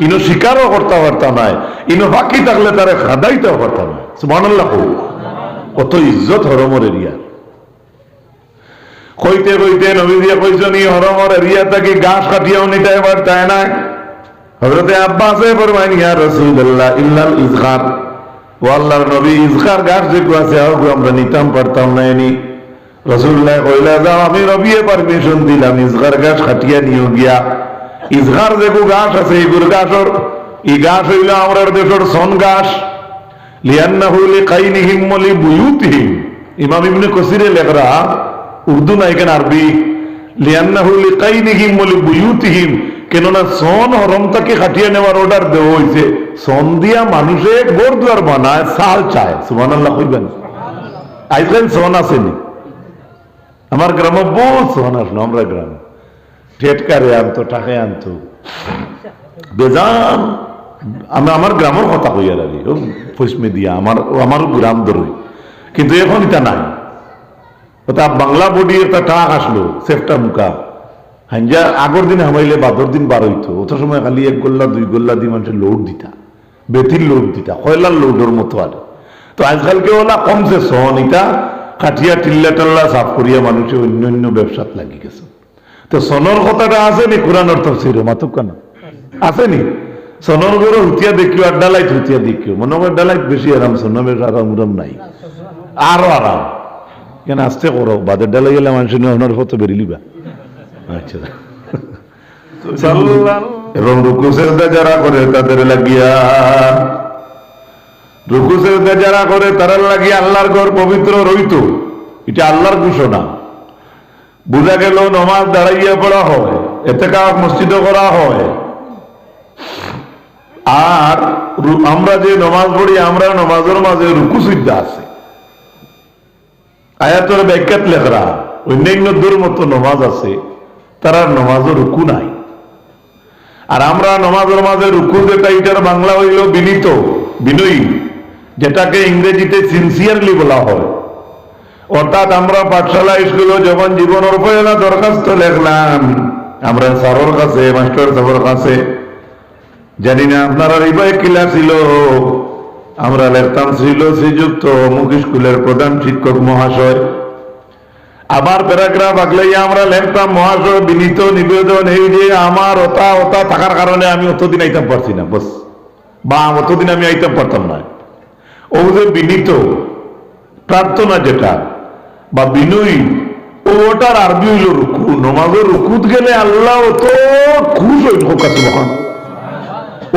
ইনো স্বীকারও করতে পারতাম নাই, ইনো বাকি থাকলে তারে খাদাইতেও পারতাম না। সুবহানাল্লাহ। কত ইজ্জত হরমর এরিয়া। কইতে কইতে নবীজিয়া কইছেন এই হরমর এরিয়া থেকে ঘাস কাটিয়াও নিতে এবার চায় না। হযরতে আব্বাসে ফরমাইন ইয়া রাসূলুল্লাহ ইল্লাল ইজখার, ও আল্লাহর নবী ইজখার ঘাস যেগুলো আছে আমরা নিতাম পারতাম না। এনি রাসূলুল্লাহ কইলা যাও আমি নবীয়ে পারমিশন দিলাম ইজখার ঘাস কাটিয়া নিও গিয়া। ইজখার যেগু ঘাস আছে এগুর ঘাসর এই ঘাস হইল আমরার দেশের সন ঘাস। লিআন্নাহু লিকাইনিহিম ওয়া লিবুয়ুতিহিম, ইমাম ইবনে কাসিরে লেখরা উর্দু না এখানে আরবি। লিআন্নাহু লিকাইনিহিম ওয়া লিবুয়ুতিহিম, কেননা সন হরমটাকে কাটিয়ে নেওয়ার অর্ডার দেওয়া হয়েছে। সন দিয়া মানুষে গোর দুয়ার বানায়, সাল চায়। সুবহানাল্লাহ কইবেন। আজকাল সন আসেনি আমার গ্রামে, বহুত সন আসলো আমরা গ্রামে। ঠেটকারে আনতো, টাকায় আনতো বেজান। আমি আমার গ্রামের কথা কইয়া লাগি পশ্চিমে দিয়া আমারও গ্রাম ধরই, কিন্তু এখন এটা নাই। ওটা বাংলা বডি একটা টাক আসলো সেফটা মুখা হাঞ্জা। আগর দিন হামাইলে বাদর দিন বার হইতো, অত সময় খালি 1 গোল্লা 2 গোল্লা দিয়ে মানুষের লোড দিতা, বেতির লোড দিতা, কয়লার লোডের মতো। আর তো আজকালকে ওলা কমছে সন, এটা কাঠিয়া টিল্লা টাল্লা সাফ করিয়া মানুষের অন্য অন্য ব্যবসাত লাগি গেছে। তো সনর কথাটা আসেনি কোরআনের তাফসীরে মাতুক কেন আসেনি? সনর করে হুতিয়া দেখিও আর ডালাইত হুতিয়া দেখিও, মনে হয় ডালাইত বেশি আরাম, সনমের আরাম উরাম নাই, আরো আরাম। কেন আসতে করো, বাদের ডালাই গেলে মানুষ নিয়ে আপনার ফটো বেরিলিবা। আচ্ছা, এবং রুকু সেজদা যারা করে তাদের লাগিয়া, রুকু সেজদা যারা করে তারা লাগিয়া আল্লাহর ঘর পবিত্র রইত। এটা আল্লাহর ঘোষণা। বুঝা গেল নমাজ দাঁড়াইয়া পড়া হয়, ইতিকাফ মসজিদে করা হয়। আর আমরা যে নমাজ পড়ি, আমরা নমাজের মাঝে রুকু সিজদা আছে। আয়াতের ব্যাখ্যাত লেখরা অন্যান্য দূর মতো নমাজ আছে, তারা নমাজের রুকু নাই। আর আমরা নমাজের মাঝে রুকু যেটা, এটার বাংলা হইল বিনীত, বিনয়ী, যেটাকে ইংরেজিতে সিনসিয়ারলি বলা হয়। অর্থাৎ আমরা পাঠশালা স্কুলে যখন জীবনের পয়লা দরখাস্ত লেখলাম, আমরা স্যারের কাছে, মাস্টার সাহেবের কাছে, জানি না আপনারা রিবাই কিলা ছিল, আমরা লেখতাম ছিল শ্রীযুক্ত অমুক স্কুলের প্রধান শিক্ষক মহাশয়। আবার প্যারাগ্রাফ আগলাইয়া আমরা লেখতাম মহাশয় বিনীত নিবেদন এই যে আমার ওতা ওতা থাকার কারণে আমি অতদিন আইতাম পারছি না, বস, বা অতদিন আমি আইতাম পারতাম না। ও যে বিনীত প্রার্থনা যেটা বা বিনয়ী, ওটার আরবি হইল রুকু। নমাজের রুকুত গেলে আল্লাহ অত খুশ হইল,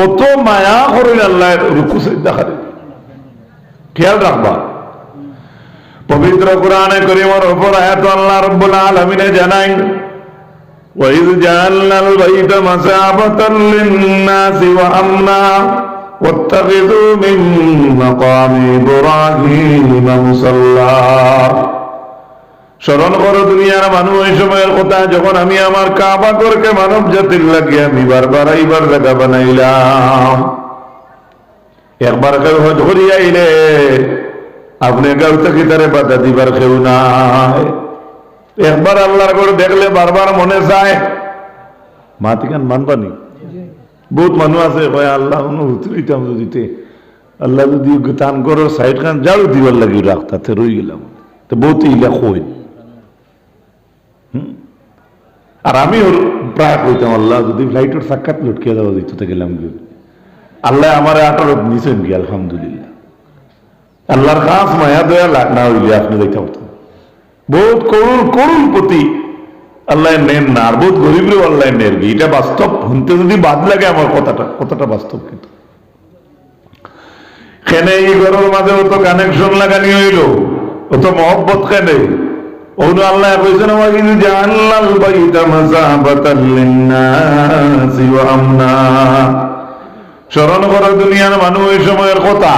অত মায়া করেন আল্লাহ রুকু সিজদা করে। খেয়াল রাখবা, পবিত্র কোরআনে কারীমের উপর আয়াত আল্লাহ রাব্বুল আলামিন জানাই, ওয়াইয জাআলনাল বাইতা মাসাবাতাল লিন-নাসি ওয়া আমনা ওয়াত্তাখিযু মিন মাকামি ইব্রাহিম মুসাল্লা। স্মরণ করো দুনিয়ার মানুষ এই সময়ের কথা, যখন আমি আমার কাবা ঘরকে মানব জাতির লাগিয়ে আমি বারবার এইবার জায়গা বানাইলাম। একবার কেউ হজ করিয়া আইলে আপনি গাঁও থেকে তারে বাধা দিবার কেউ নাই। একবার আল্লাহর ঘর দেখলে বারবার মনে চায়, মাতিকান মানবানি। বহুত মানুষ আছে কয় আল্লাহ অনুভূতিতাম দিতে, আল্লাহ যদি টান করো সাইড খান যাও দিবার লাগি রাখতে রই গেলাম। তো বহুত ইলা কই। আর আমি প্রায় কইতাম আল্লাহ যদি ফ্লাইটের সাক্ষাৎ লটকিয়ে দেওয়া দিত গেলাম গিয়ে, আল্লাহ আমার 18 নিছেন কি, আলহামদুলিল্লাহ। আল্লাহর খাস মায়া দয়া লাগ না হইলে আপনি যাইতে পারতেন। বহুত করুণ করুণপতি আল্লাহ নেন না, আর বহুত গরিবরেও আল্লাহ নেন। এটা বাস্তব, শুনতে যদি বাদ লাগে আমার কথাটা বাস্তব। কিন্তু কেন এই ঘরের মাঝে অত কানেকশন লাগানি হইল, অত মহব্বত কেন? ওন আল্লাহ কইছেন ওয়াইয জাআলনাল বাইতা মাসাবাতাল লিন-নাসি ওয়া আমনা। স্মরণ করো দুনিয়ার মানুষ এই সময়ের কথা,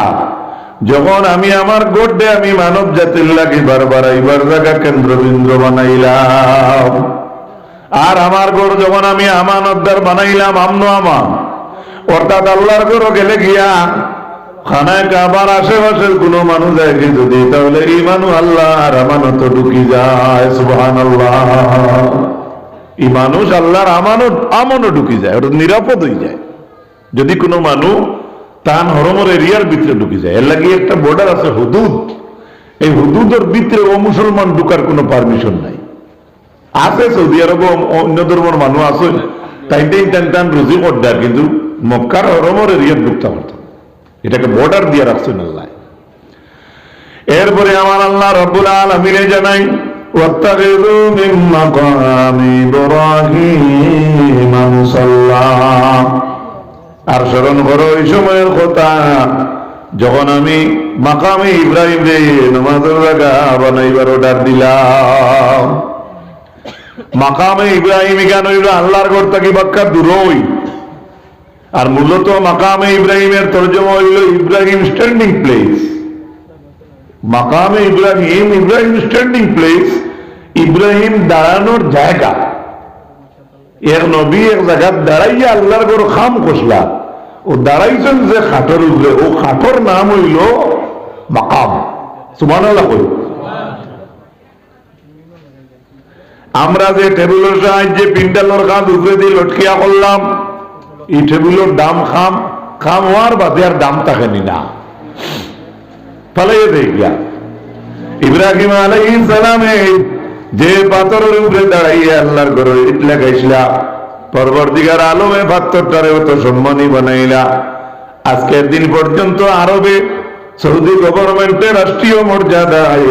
যখন আমি আমার গোড্ডে আমি মানব জাতির লাগি বারবার এইবার জায়গা কেন্দ্রবিন্দু বানাইলাম। আর আমার ঘর যখন আমি আমানতদার বানাইলাম, আমনো আমান, অর্থাৎ আল্লাহর ঘর গেলে গিয়া খানায় কাবার আশেপাশের কোনো মানুষ যায় যদি, তাহলে এই মানুষ আল্লাহ আর আমানত ঢুকি যায়। সুবহানাল্লাহ। এই মানুষ আল্লাহর আমানত ঢুকি যায়, ওটা নিরাপদ হয়ে যায়। যদি কোনো মানুষ তান হরমর এরিয়ার ভিতরে ঢুকে যায়, এর লাগে একটা বর্ডার আছে হুদুদ, এই হুদুদের ভিতরে ও মুসলমান ঢুকার কোনো পারমিশন নাই। আছে সৌদি আরব অন্য ধর্মের মানুষ আছে, টাইন রুজি করদার, কিন্তু মক্কার হরমর এরিয়ার ঢুকতে পারত, এটাকে বর্ডার দিয়ে রাখছেন আল্লাহ। এরপরে আমার আল্লাহ রব্বুল আলামিন জানাই ওয়াত্তাখিযু মিন মাকামি ইব্রাহিম মুসাল্লা, আর স্মরণ করো ওই সময়ের কথা যখন আমি মাকামে ইব্রাহিম রে নামাজের জায়গা বানাইবার অর্ডার দিলাম। মাকামে ইব্রাহিম কেন হইল আল্লাহর ঘর থেকে বাক্কা দূরই, আর মূলত মাকামে ইব্রাহিমের তর্জমা হইল ইব্রাহিম স্ট্যান্ডিং প্লেস। মাকামে ইব্রাহিম, ইব্রাহিম স্ট্যান্ডিং প্লেস, ইব্রাহিম দাঁড়ানোর জায়গা। এক নবী এক জায়গা দাঁড়াইয়া আল্লাহর ঘর খাম কষলা, ও দাঁড়াইছেন যে খাটর উপরে, ও খাটর নাম হইল মাকাম। সুবহানাল্লাহ কই। আমরা যে টেবিলের সাহায্যে পিন্ডালের কাজ উপরে দিয়ে লটকিয়া করলাম, এই টেবিলের দাম খাম খাম হওয়ার বাদে আর দাম থাকেনি না, ফলাইয়ে দেয় গিয়া। ইব্রাহিম আলাইহিস সালামে যে পাথরের উপরে দাঁড়াইয়া আল্লাহর ঘরে ইট লাগাইছিলা, পরবর্তীকার আলমে পাথরটারে অত সম্মানী বানাইলা। আজকের দিন পর্যন্ত আরবে সৌদি গভর্নমেন্টের রাষ্ট্রীয় মর্যাদায়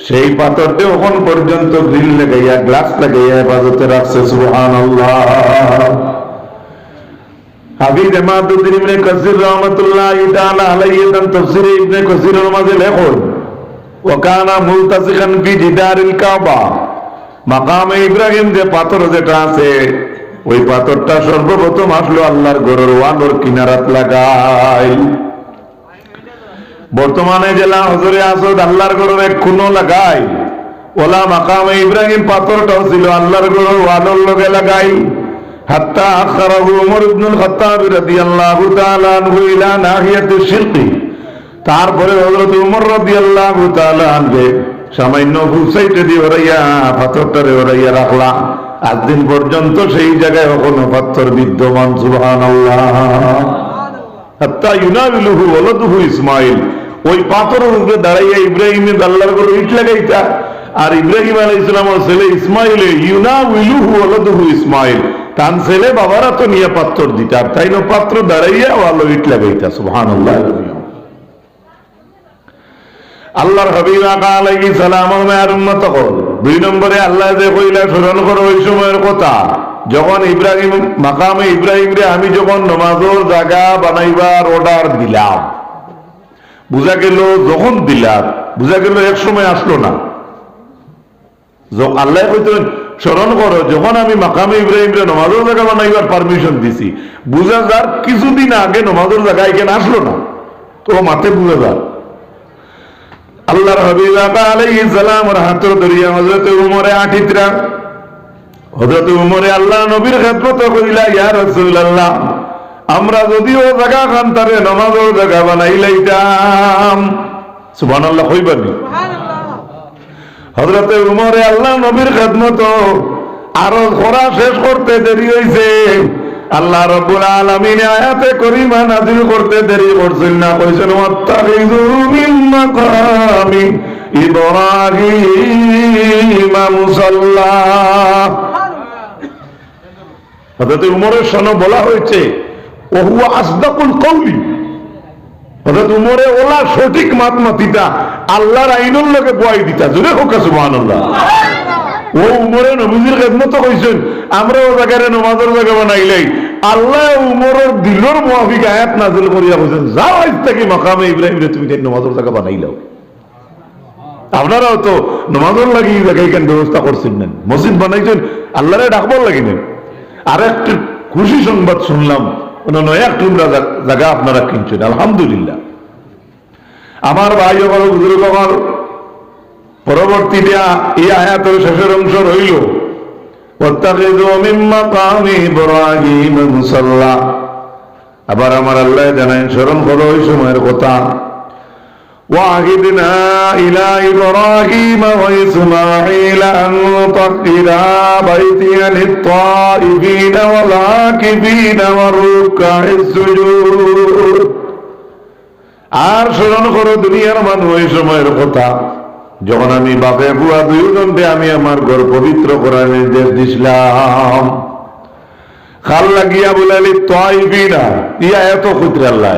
সেই পাথরটি এখন পর্যন্ত গ্রিল লাগাইয়া গ্লাস লাগাইয়া হেফাজতে রাখছে। সুবহানাল্লাহ। হাফিজ ইমাদউদ্দিন ইবনে কাসির রাহমাতুল্লাহি তাআলা আলাইহি তার তাফসীরে ইবনে কাসিরের মাঝে লেখেন ওয়াকানা মুলতাসিকান ফি জিদারিল কাবা, মাকামে ইব্রাহিম যে পাথর যেটা আছে ওই পাথরটা সর্বপ্রথম আসলো আল্লাহর ঘরের ওয়ালের কিনারাত লাগাই। বর্তমানে জেলা হজরে আসদ আল্লাহর ঘরের এক খুনো লাগাই, ওলা মাকামে ইব্রাহিম পাথরটাও ছিল আল্লাহর ঘরের ওয়ালের লগে লাগাই। হাত্তা আখরাহু উমর ইবনুল খাত্তাব রাদিয়াল্লাহু তাআলা আনহু ইলা নাহিয়াতিশ শিরকি, তারপরে হযরত উমর রাদিয়াল্লাহু তাআলা আনহু সামান্য হুসাইতে দিয়ে ওরাইয়া পাথরটারে ওরাইয়া রাখলা। আজ দিন পর্যন্ত সেই জায়গায় এখনো পাথর বিদ্যমান। সুবহানাল্লাহ। হাত্তা ইউনাবিলুহু ওয়ালাদুহু ইসমাইল, ওই পাথরের উপরে দাঁড়াইয়া ইব্রাহিম আল্লাহর ঘরে ইট লাগাইতা, আর ইব্রাহিম আলাইহিস সালামের ছেলে ইসমাইলে ইউনাবিলুহু ওয়ালাদুহু ইসমাইল, তার ছেলে বাবারা তো নিয়ে পাথর দিতা, আর তাই না পাত্র দাঁড়াইয়া ওয়ালো ইট লাগাইতা। সুবহানাল্লাহ। আল্লাহর হাবিব আলাইহিস সালাম আর উম্মত হল। দুই নম্বরে আল্লাহ যে কইলা স্মরণ করো ওই সময়ের কথা যখন ইব্রাহিম মাকামে ইব্রাহিম রে আমি যখন নামাজের জায়গা বানাইবার অর্ডার দিলাম। বুঝা গেল যখন দিলাম, বুঝা গেল এক সময় আসলো না। আল্লাহ কইতেন স্মরণ করো যখন আমি মাকামে ইব্রাহিম রে নামাজের জায়গা বানাইবার পারমিশন দিছি, বুঝা যার কিছুদিন আগে নামাজের জায়গা এখানে আসলো না, তো মাঠে বুঝা যার। আল্লাহর হাবিব আলাইহিস সালামের হাতের ধরিয়া হযরত উমরে আঠিত্রা, হযরত উমরে আল্লাহ নবীর খেদমত কইলা, ইয়া রাসূলুল্লাহ আমরা যদিও জায়গা খানতারে নামাজের জায়গা বানাইলাইতাম। সুবহানাল্লাহ কইবানি। হযরত উমরে আল্লাহ নবীর খেদমত আরো করা শেষ করতে দেরি হইছে। আল্লাহ রাব্বুল আলামিন আয়াতে কারীমা নাযিল করতে দেরি করছেন না, কইছেন ওয়াত্তাখিযু মিন মাকামি ইব্রাহিম মুসাল্লা। হযরত উমরের সনে বলা হয়েছে ও হুয়া আসদাকুল কওলি, হযরত উমরে ওলা সঠিক মাতমাতিতা আল্লাহর আইনের লগে বয় দিতা। জোরে হোক সুবহানাল্লাহ। ও উমরে নবীজির খেদমত কইছেন আমরা ও জায়গায় নামাজের জায়গা বানাইলাই, আল্লাহ উমরের দিলের মুআফিক আয়াত নাযিল করিয়া কইছেন যাও আজ থেকে মাকামে ইব্রাহিম রে তুমি নামাজের জায়গা বানাইলাও। আপনারাও তো নামাজের লাগি জায়গায় কেন ব্যবস্থা করছেন না, মসজিদ বানাইছেন আল্লাহরে ডাকবার লাগি না। আর একটা খুশি সংবাদ শুনলাম, এক টুকরা জায়গা আপনারা কিনছেন, আলহামদুলিল্লাহ। আমার ভাই হল বুজুর্গ হল, পরবর্তীতে এই আয়াতের শেষের অংশ রইল ওয়াত্তাখিযু মিন মাকামি ইব্রাহিম মুসাল্লা। আবার আমার আল্লাহ জানেন স্মরণ করো ওই সময়ের কথা وعهدنا إلى إبراهيم وإسماعيل أن طهرا بيتي للطائفين والعاكفين والركع السجود আর স্মরণ করো দুনিয়ার মানুষ ওই সময়ের কথা যখন আমি বাপে বুয়া দুইজনকে আমি আমার ঘর পবিত্র করার নির্দেশ দিছিলাম। খাল লাগিয়া বলে তাইফিনা ইয়া এত খুতরে আল্লাহ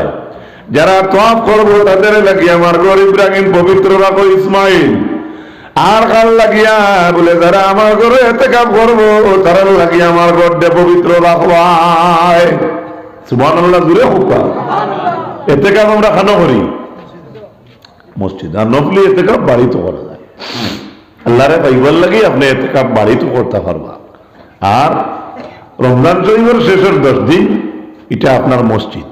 যারা তওয়াফ করবো তাদের লাগিয়া আমার ঘর ইব্রাহিম পবিত্র রাখো ইসমাইল। আর খাল লাগিয়া বলে যারা আমার ঘরে ইতিকাফ করবো তারা লাগিয়া আমার ঘরটা পবিত্র রাখবাই। সুবহানাল্লাহ জুড়ে হোক। ইতিকাফ আমরা কেন করি? মসজিদ আর নফলি ইতিকাফ বাড়িতে করা যায়। আল্লাহরে পাইবার লাগি আপনি ইতিকাফ বাড়িতে করতে পারবা। আর রমজান শরীফের শেষের 10 দিন এটা আপনার মসজিদ।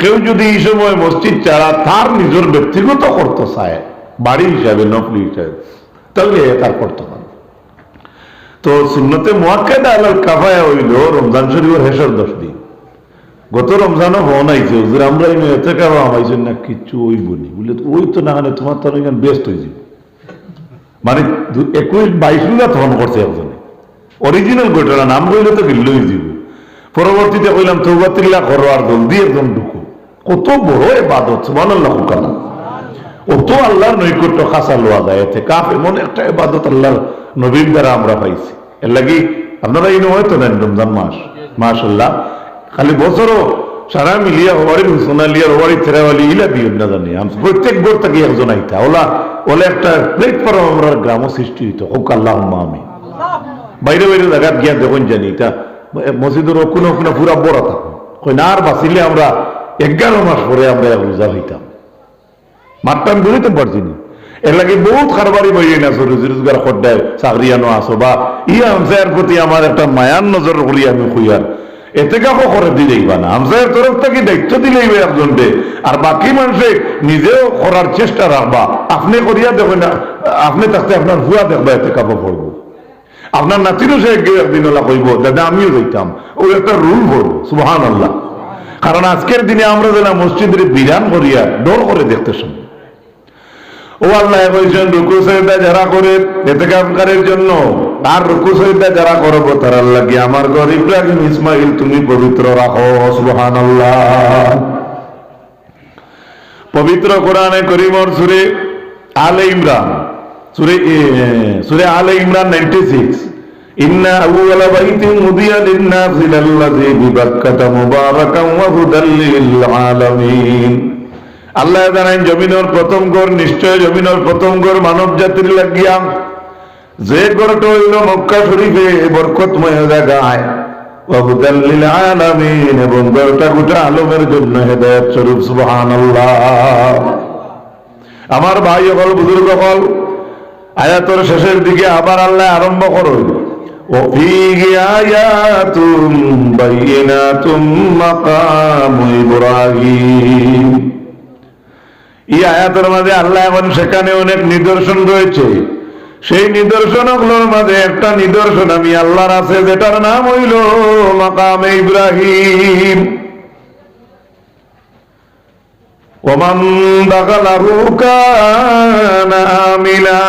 কেউ যদি এই সময় মসজিদ ছাড়া তার নিজের ব্যক্তিগত করতে চায় বাড়ি হিসাবে নফলি হিসাবে তাহলে তার করতে পারে। তো সুন্নতে মুআক্কাদা আলাল কাফায়া হইল রমজান শরীফের শেষের 10 দিন। গত রমজানও হন আইছে হুজুর আমরা এতে কারো আমাইছেন না কিচ্ছু ওই বলি বলে ওই তো না হলে তোমার তো এখানে বেস্ট হয়ে যাবে মানে 21-22 তখন করছে একজনে অরিজিনাল ঘটনা নাম কইলে তো গিল্ল হয়ে যাবে। পরবর্তীতে কইলাম তওবাতিল্লাহ করো আর জলদি একদম ঢুকো। কত বড় ইবাদত সুবহানাল্লাহ কানা অত আল্লাহর নৈকট্য খাসা লওয়া যায়। এতে কাফ এমন একটা ইবাদত আল্লাহর নবীর দ্বারা আমরা পাইছি। এর লাগি আপনারা এই নয় তো নেন রমজান মাস মাশাআল্লাহ খালি বছরও সারা মিলিয়া হওয়ারি সোনালিয়ার হওয়ারি থেরাওয়ালি ইলা দিয়ে না জানি প্রত্যেক গোর থেকে একজন আইতা ওলা ওলা একটা প্লেটফর্ম আমরা গ্রাম সৃষ্টি হইতো হোক আল্লাহুম্মা আমিন। বাইরে বাইরে জায়গা গিয়া দেখুন জানি এটা মসজিদের কোনো কোনো পুরা বড় থাকো কই না আর বাঁচিলে আমরা 11 মাস পরে আমরা রোজা হইতাম মাঠটান বুঝতে পারছি না। এর লাগে বহুত কারবারি বইয়ে না রোজগার করতে চাকরিয়ানো আসো বা ইয়া আমসার প্রতি আমার একটা মায়ার নজর করি আমি খুইয়ার এতে কাপড় করে দিলেইবা না আমসার তরফ থেকে দায়িত্ব দিলেইবে একজনকে আর বাকি মানুষে নিজেও করার চেষ্টা রাখবা। আপনি করিয়া দেখবেন না আপনি থাকতে আপনার ভুয়া দেখবা এতে কাপড় পড়বো আপনার নাতিরও সে একদিন ওলা কইব দাদা আমিও যাইতাম ওই একটা রুল পড়বো সুবহানাল্লাহ। কারণ আজকের দিনে আমরা যেন মসজিদের বিধান করিয়া ডর করে দেখতে শুনি। ও আল্লাহ কইছেন রুকু সাজদা যারা করে ইতিকাফকারীর জন্য আর রুকু সাজদা যারা করব তার লাগি আমার ঘর ইব্রাহিম ইসমাইল তুমি পবিত্র রাখো সুবহানাল্লাহ। পবিত্র কোরআনে কারীমের সূরা আলে ইমরান সূরা আলে ইমরান 96 ইন্না আউওয়ালা বাইতিন উদিয়া লিন-নাসি লাল্লাযী বিবাক্কাতা মুবারাকান ওয়া হুদাল লিল আলামিন। আল্লাহ জানেন জমিনের প্রথম ঘর নিশ্চয় জমিনের প্রথম ঘর মানব জাতির লাগিয়া যে ঘরটা হইল মক্কা শরীফে বরকতময় জায়গায় ওয়া হুদাল লিল আলামিন এবং ঘরটা গোটা আলমের জন্য হেদায়েত স্বরূপ সুবহানাল্লাহ। আমার ভাই হল বুজুর্গ হল আয়াতের শেষের দিকে আবার আল্লাহ আরম্ভ করো ওফিহি আয়াতুম বাইয়িনাতুম মাকামু ইব্রাহিম। এই আয়াতের মাঝে আল্লাহ এখন সেখানে অনেক নিদর্শন রয়েছে। সেই নিদর্শনগুলোর মাঝে একটা নিদর্শন আমি আল্লাহর আছে যেটার নাম হইল মাকামে ইব্রাহিম। ওমান দাখালাহু কানা আমিনা।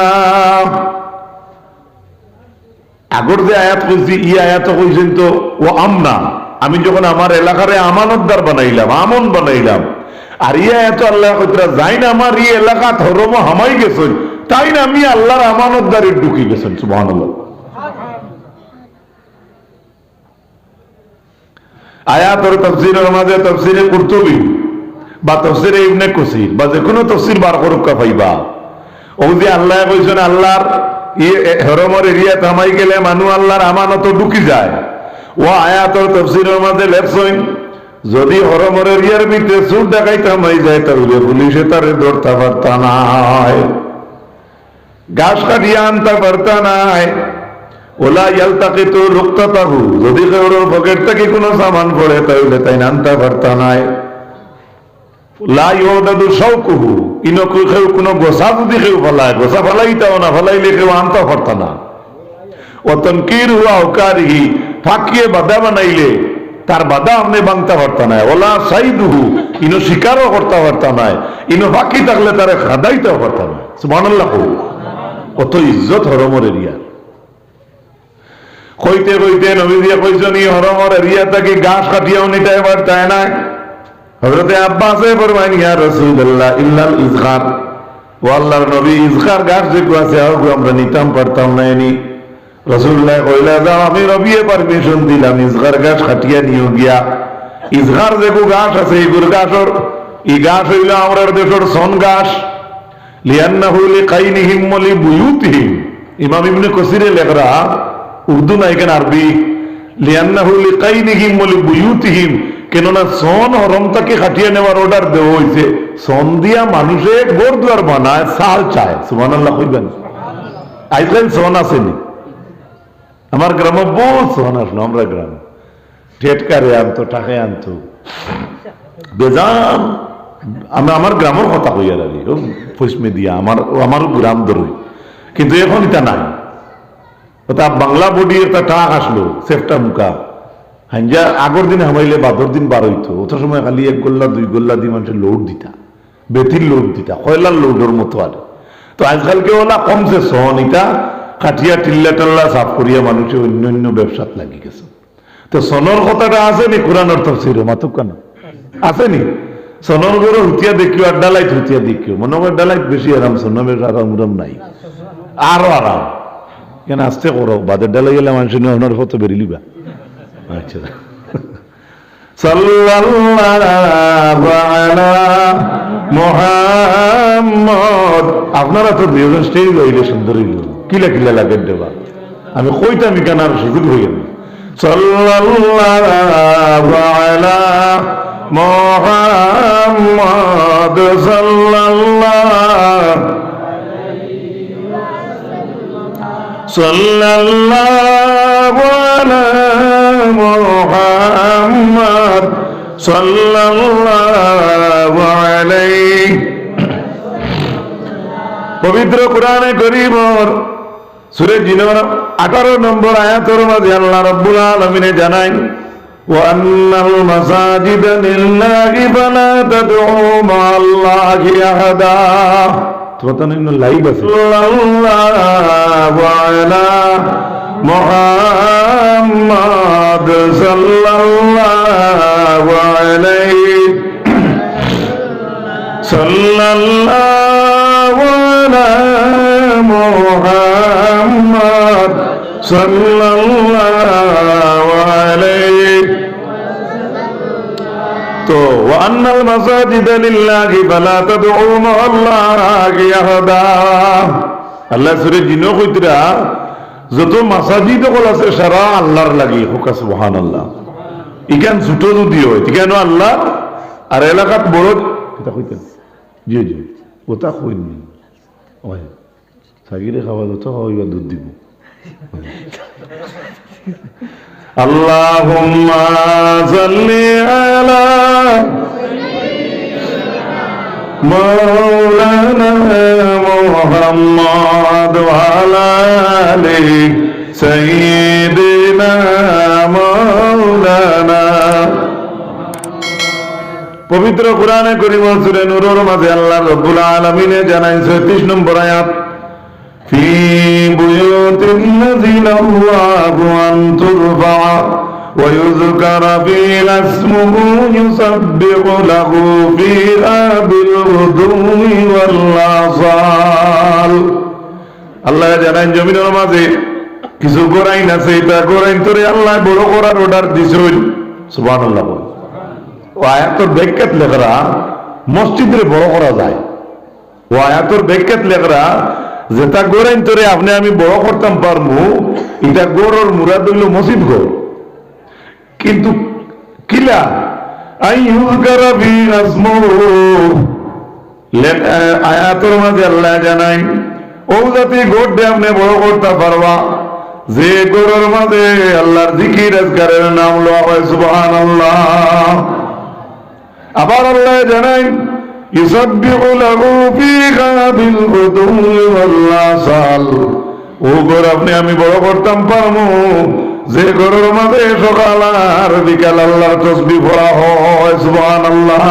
আগর যে আয়াত কইছি এই আয়াত কইছেন তো ও আমনা আমি যখন আমার এলাকারে আমানতদার বানাইলাম আমন বানাইলাম আর ইয়া এত আল্লাহ কইতরা যাই না আমার এই এলাকা ধর্ম হামাই গেছেন তাই না আমি আল্লাহর আমানতদারি ঢুকি গেছেন সুবহানাল্লাহ। আয়াতের তাফসীরের মাঝে তাফসীরে কুরতুবী বা তাফসীরে ইবনে কাসীর বা যে কোনো তাফসীর বার করুক পাইবা। ও যে আল্লাহ কইছেন আল্লাহর এই হরমর এরিয়া থামাই গেলে মানুষ আল্লাহর আমানত ঢুকি যায়। ও আয়াতের তাফসীরের মাঝে লেখছেন যদি হরমর এরিয়ার ভিতরে চোর ডাকাই থামাই যায় তাহলে পুলিশে তারে ধরতে পারতা নাই, গাছ কাটিয়ে আনতে পারতা নাই। ওলা ইয়ালতাকিতু লুকতাতাহু যদি কেউ পকেট থেকে কোনো সামান পড়ে তাহলে তাই আনতে পারতা নাই। লা ইউদাদু শাওকুহু ইনো কেউ কোনো গোসা যদি কেউ ফলায় গোসা ফলাইতাও না ফলাইলে কেউ আনতে পারতা না। ও তানকিরু আওকারিহি ফাঁকিয়ে বাধা বানাইলে তার বাধা আপনি ভাঙতে পারত না, ওলা সাইদুহু ইনো শিকারও করতে পারত না, ইনো বাকি থাকলে তারে খাদাইতেও পারত না। সুবহানাল্লাহ। কত ইজ্জত হরমর এরিয়ার। কইতে কইতে নবীজিয়া কইছেন এই হরমর এরিয়া থেকে ঘাস কাটিয়াও নিতে এবার তাই না। হযরতে আব্বাসে ফরমাইন ইয়া রাসূলুল্লাহ ইল্লাল ইজখার, ও আল্লাহর নবী ইজখার ঘাস যে আছে আমরা নিতাম পারতাম না। এনি রাসূলুল্লাহ কইলা যাও আমি রবিয়ে পারমিশন দিলাম ইজখার ঘাস কাটিয়া নিও গিয়া। ইজখার যে ঘাস আছে এই ঘাসর এই ঘাস হইল আমরার দেশের সন ঘাস। লিআন্নাহু লিকাইনিহিম ওয়া লিবুয়ুতিহিম, ইমাম ইবনে কাসিরে লেখরা উর্দু না এখানে আরবি। লিআন্নাহু লিকাইনিহিম ওয়া লিবুয়ুতিহিম, কেননা সন হরমটাকে কাটিয়ে নেওয়ার অর্ডার দেওয়া হয়েছে। সন দিয়া মানুষে ঘর দুয়ার বানায়, সাল চায়। সুবহানাল্লাহ কইবেন। আইজকাল সন আসেনি আমার গ্রামে, বহুত সন আসলো আমরা গ্রামে। টেটকারে আনতো, টাকায় আনতো বেজান। আমি আমার গ্রামের কথা কইয়া লাগি পশ্চিমে দিয়া আমার গ্রাম ধরুই, কিন্তু এখন এটা নাই। ওটা বাংলা বডি একটা টাক আসলো সেফটা মুখা হাঞ্জা। আগর দিনে হামাইলে বাদর দিন বার হইতো, অত সময় খালি 1 গোল্লা 2 গোল্লা দিয়ে মানুষের লোড দিতা, বেতির লোড দিতা, কয়লার লোডের মতো আর। তো আজকালকে ওলা কমছে সন ইটা কাটিয়া টিল্লা টাল্লা সাফ করিয়া মানুষের অন্য অন্য ব্যবসাত লাগি গেছে। তো সনর কথাটা আসেনি কোরআনের তাফসীরে মাতুক কেন আসেনি? সনর গরো হুতিয়া দেখিও আর ডালাইত হুতিয়া দেখিও, মনে হয় ডালাইত বেশি আরাম, সনমের আরাম উরাম নাই, আরো আরাম। কেন আসতে করো, বাদের ডালাই গেলে মানুষের ওনার ফটো বেরিলিবা। আচ্ছা, সাল্লাল্লাহু আলা মুহাম্মদ। আপনারা তো দুজন স্টেজ হইলে সুন্দর হইল, কিলা কিলা লাগে দেবা। আমি কইতাম কেন আর সুযোগ হয়ে গেল। সাল্লাল্লাহু আলা মুহাম্মদ সাল্লাল্লাহু আলা মুহাম্মদ সাল্লাল্লাহু আলাইহি। পবিত্র কোরআনে কারীমের সূরা জিনের 18 নম্বর আয়াতের মাঝে আল্লাহ রাব্বুল আলামিন জানান, ওয়া আন্নাল মাসাজিদা লিল্লাহি ফালা তাদউ মা'আল্লাহি আহাদা। তোতানিন লাইভ আছে। সাল্লাল্লাহু আলা মুহাম্মদ সাল্লাল্লাহু আলাইহি সাল্লাল্লাহু আলা মুহাম্মদ সাল্লাল্লাহু আলাইহি। তো ওয়া আন্নাল মাসাজিদা লিল্লাহি ফালা তাদউ মা'আল্লাহি আহাদা। আল্লাহ সূরা জিনও কইতরা যত মাসাজিদ হল আছে সারা আল্লাহর লাগি হোক। সুবহানাল্লাহ। ইখান ছোট যদি হয় কেন আল্লাহ আর এলাকাত বড় এটা কইতেন। জি জি ওটা কইনি ওই সাগিরে খাওয়া যত হইবা দুধ দিব। আল্লাহুম্মা সাল্লি আলা মাওলানা মুহাম্মদ ওয়া আলা আলি সাইয়্যিদিনা মাওলানা। পবিত্র কোরআনে কারীম সূরা নূরের মাঝে আল্লাহ রাব্বুল আলামিন জানান 36 নম্বর আয়াত, ফি বুয়ুতিন নাযিলাল্লাহু আন তুরফা ওয়া ইউযকারা ফিহা ইসমুহু ইউসাব্বিহু লাহু ফিহা বিল গুদুই ওয়াল আসাল। আল্লাহ জানান জমিনের মাঝে কিছু গোরাইন আছে, এটা গোরাইন তোরে আল্লাহ বড় করার অর্ডার দিছেন। সুবহানাল্লাহ। ও আয়াতের ব্যাখ্যাত লেখরা মসজিদে বড় করা যায়। ও আয়াতের ব্যাখ্যাত লেখরা যেটা গোরাইন তোরে আপনি আমি বড় করতাম পারবো, এটা গোড়র মুরাদ হইল মসজিদ গোড়। কিন্তু কিলা আইয়ুযকারা ফি ইসমুহু আয়াতের মাঝে আল্লাহ জানাই ও জাতি গোড় দিয়ে আপনি বড় করতে পারবা যে গোড়ের মাঝে আল্লাহর জিকির আজকারের নাম লওয়া হয়। সুবহানাল্লাহ। আবার আল্লাহ জানাই ইউসাব্বিহু লাহু ফিহা বিল গুদুই ওয়াল আসাল। ও গোর আপনি আমি বড় করতাম পারমু যে ঘরের মাঝে সকাল আর বিকাল আল্লাহর তাসবিহ পড়া হয় সুবহানাল্লাহ।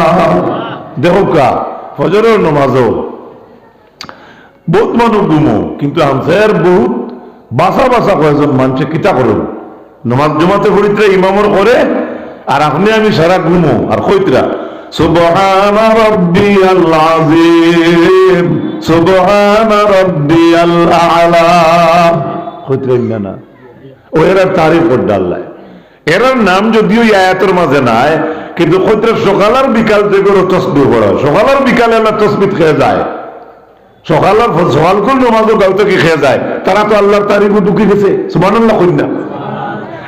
দেখো কা ফজরের নামাজও বহুত মানুষ ঘুমো, কিন্তু আমসার বহুত বাসা বাসা কয়েকজন মানুষে কিতা করেন নামাজ জমাতে পড়িত্রা ইমামর করে, আর আপনি আমি সারা ঘুমো আর কইতরা সুবহানা রাব্বিয়াল আযীম সুবহানা রাব্বিয়াল আ'লা কইতরা না। ও এরা তারিফ করতে আল্লাহ, এরার নাম যদিও এই আয়াতের মাঝে নাই, কিন্তু কইতরা সকাল আর বিকাল থেকে তাসবিহ পড়া, সকাল আর বিকালে আল্লাহ তাসবিহ খেয়ে যায়, সকাল আর সকাল কোন নামাজও গাও থেকে খেয়ে যায়, তারা তো আল্লাহর তারিফও ঢুকে গেছে সুবহানাল্লাহ কই না।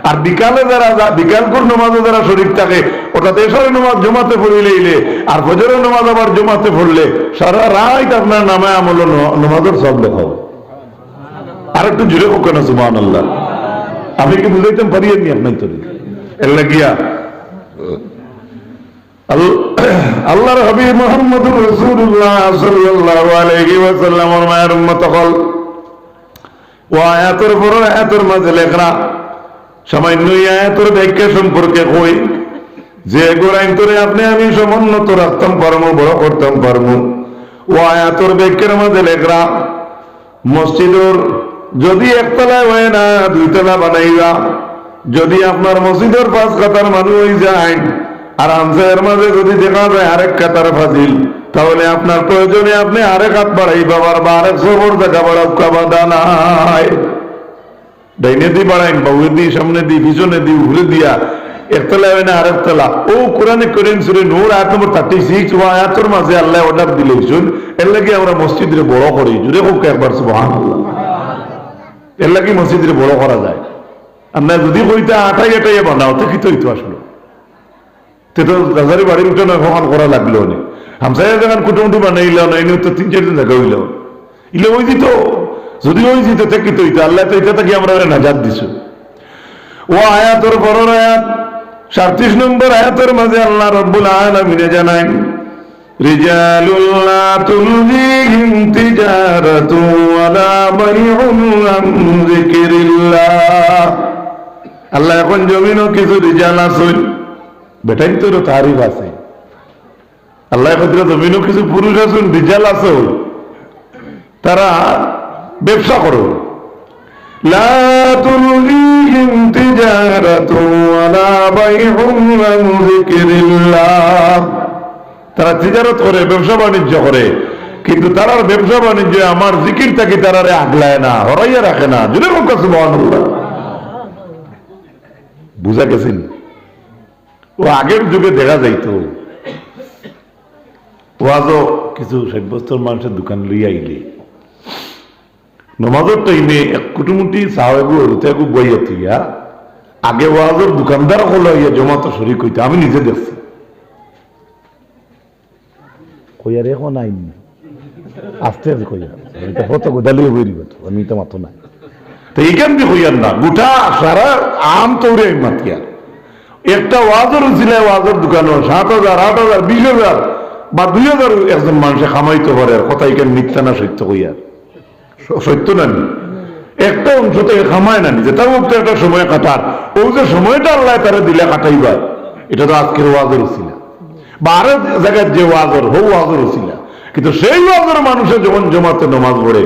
আর বিকালে যারা বিকাল কোন নামাজে যারা শরীর থাকে, অর্থাৎ এশারের নামাজ জমাতে পড়িলে আর ফজরের নামাজ আবার জমাতে পড়লে সারা রাত আপনার নামে আমল নামাজের সব লেখা হবে। আর একটু জুড়ে হোক না সুবহানাল্লাহ। আমি কি বুঝাইতাম পারি নি আপনার তরি এর লাগিয়া আল্লাহর হাবিব মুহাম্মদুর রাসূলুল্লাহ সাল্লাল্লাহু আলাইহি ওয়াসাল্লামের মায়ের উম্মত হল ও আয়াতের পর আয়াতের মাঝে লেখা সামান্য আয়াতের ব্যাখ্যা সম্পর্কে কই যে গোরাইন তোরে আপনি আমি সমুন্নত রাখতাম পারমু, বড় করতাম পারমু। ও আয়াতের ব্যাখ্যার মাঝে লেখা মসজিদের যদি একতলা হয় না দুইতলা বানাইবা, যদি আপনার মসজিদের 5 কাতার মানুষ হয়ে যায় আর আমসার মাঝে যদি দেখা যায় আরেক কাতার ফাজিল, তাহলে আপনার প্রয়োজনে আপনি আরেক হাত বাড়াইবা বা আরেক সবর দেখা বাড়াউকা বাধা নাই। ডাইনে দি বাড়াইন বাউয়ে দি সামনে দি পিছনে দি ঘুরে দিয়া একতলা হয় না আরেকতলা। ও কোরআনে করিম সূরা নূর আয়াত নম্বর 36 ও আয়াতের মাঝে আল্লাহ অর্ডার দিলেন, এর লাগি আমরা মসজিদে বড় করি, জুড়ে হোক একবার সুবহানাল্লাহ। এর লাগি মসজিদে বড় করা যায়। আমরা যদি কইতে আটাই আটাইয়ে বানাও তো কি তৈরি আসলো তো রাজারি বাড়ির উঠে নয় ভগবান করা লাগলো না। হামসায় যখন কুটুমুটু বানাইল না এনে তো 3-4 দিন জায়গা হইল ইলে ওই দিত, যদি ওই দিত কি তৈরি আল্লাহ তো এটা থেকে আমরা নাজাত দিছো। ও আয়াতের বড় আয়াত 37 নম্বর আয়াতের মাঝে আল্লাহ রাব্বুল আলামিন জানান রিজালুল লা তুলহিহিম তিজারাতু ওয়ালা বাইউন আন যিকরিল্লাহ। আল্লাহ এখন জমিনও কিছু রিজাল আছে, বেটাই তো তারিফ আছে। আল্লাহ এখন জমিনও কিছু পুরুষ আছেন রিজাল আছে, তারা ব্যবসা করো। লা তুলহিহিম তিজারাতু ওয়ালা বাইউন আন যিকরিল্লাহ। তারা তিজারত করে, ব্যবসা বাণিজ্য করে, কিন্তু তারা ব্যবসা বাণিজ্য আমার জিকির থেকে তারা আগলায় না, হরাইয়া রাখে না। জুড়ে মুখ সুবহানাল্লাহ। বুঝা গেছেন? ও আগের যুগে দেখা যাইতো ওয়াজও কিছু 60 বছর মানুষের দোকান লইয়া আইলে নমাজের টাইমে এক কুটুমুটি সাহেব রুতেগু বইয়া থইয়া আগে ওয়াজের দোকানদার হলো ইয়া জমাতো শরীক হইতো। আমি নিজে দেখছি কইয়ার এখন আইনি আস্তে আস্তে কইয়া এটা কত গোদালিও বইরিব তো আমি তো মাত্র না তো এইখান দিয়ে কইয়ার না গোটা সারা আম তৌরে মাতিয়া একটা ওয়াজের ছিল, ওয়াজের দোকানও 7,000 8,000 20,000 বা 2,000 একজন মানুষে খামাইতে পারে। কথা এখানে মিথ্যা না সত্য কইয়ার সত্য না, একটা অংশ থেকে খামায় না নিজে তার মধ্যে একটা সময় কাটার, ও যে সময়টা আল্লাহ তারা দিলে কাটাইবার, এটা তো আজকের ওয়াজের ছিল বা আরেক জায়গায় যে ওয়াজের হো ওয়াজের ছিল, কিন্তু সেই ওয়াজের মানুষের যখন জমাতে নামাজ পড়ে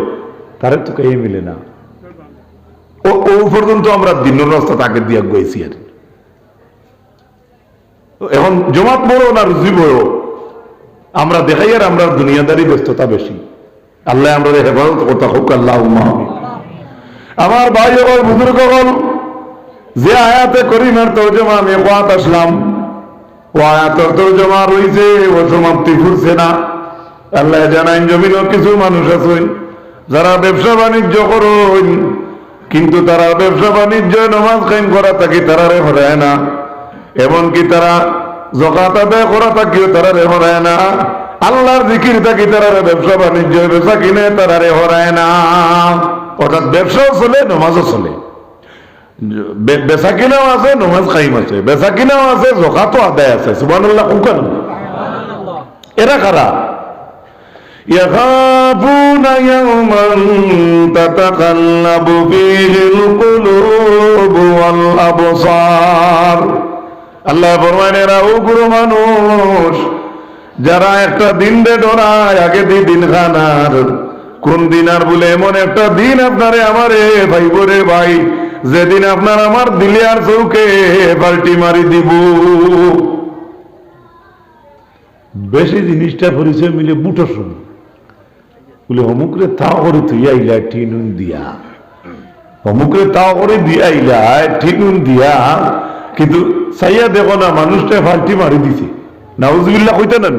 তারে তো কে মিলে না। ও পর্যন্ত আমরা দিনের রাস্তা তাকে দিয়া গেছি। আর এখন জমাত বড় না রুজি বড় আমরা দেখাই, আর আমরা দুনিয়াদারি ব্যস্ততা বেশি। আল্লাহ আমরা হেফাজত করতে হোক আল্লাহুম্মা আমিন। আমার ভাই হল বুজুর্গ হল যে আয়াতে করিমের তর্জমা আমি ওয়াত আসলাম, ও আয়াতের তর্জমা রয়েছে ও সমাপ্তি ফুরছে না। আল্লাহ জানাইন জমিনও কিছু মানুষ আছেন যারা ব্যবসা বাণিজ্য করেন, কিন্তু তারা ব্যবসা বাণিজ্য নামাজ কায়েম করা থাকি তারা রে হরায় না, এমনকি তারা যাকাত আদায় করা থাকিও তারা রে হরায় না, আল্লাহর জিকির থাকি তারা ব্যবসা বাণিজ্য বেচা কিনে তারা রে হরায় না। অর্থাৎ ব্যবসাও চলে নামাজও চলে, বেচা কিনাও আছে নামাজ কায়েম আছে, বেচা কিনাও আছে যাকাতও আদায় আছে। সুবহানাল্লাহ। এরা কারা? ইয়াখাফুনা ইয়াওমান তাতাকাল্লাবু ফীহিল কুলুবু ওয়াল আবসার। আল্লাহ ফরমায় এরা ওগুলো মানুষ যারা একটা দিন রে ডরায়, আগে দিন খানার কোন দিন আর বলে এমন একটা দিন আপনারে আমারে ভাইব রে ভাই, যেদিন আপনার আমার দিলে আর চৌকে পাল্টি মারি দিব। বেশি জিনিসটা পরিচয় মিলে বুটোর সময় বলে অমুকরে তাও করে তুই আইলা টিনুন দিয়া, অমুকরে তাও করে দিয়ে আইলা টিনুন দিয়া, কিন্তু চাইয়া দেখো না মানুষটা পাল্টি মারি দিছে। নাউজুবিল্লাহ কইতে না।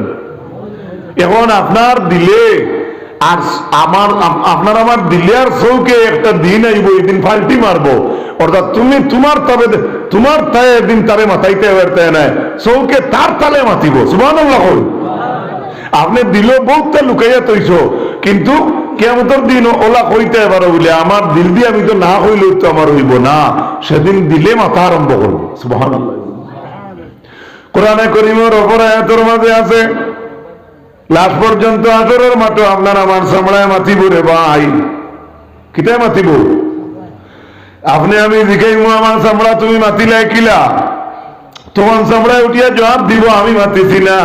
এখন আপনার দিলে আর আপনার আমার দিলে আর চৌকে একটা দিন আইব, এই দিন পাল্টি মারবো, অর্থাৎ তুমি তোমার তাই একদিন তারে মাথাইতে পারতে নাই, চৌকে তার তালে মাতিব। সুবহানাল্লাহ। আপনি দিল বহুতটা লুকাইয়া তৈছ, কিন্তু কিয়ামতের দিন ওলা কইতে পারো বলে আমার দিল দিয়ে আমি তো না হইলেও তো আমার হইব না, সেদিন দিলে মাথা আরম্ভ করবো। সুবহানাল্লাহ। কোরআনে করিমের অপর আয়াতের মাঝে আছে লাশ পর্যন্ত আসরের মাঠে আপনার আমার চামড়ায় মাতিব রে ভাই। কিতায় মাতিব? আপনি আমি জিজ্ঞাইব আমার চামড়া তুমি মাতিলে কিলা, তোমার চামড়ায় উঠিয়া জবাব দিব আমি মাতিছি না,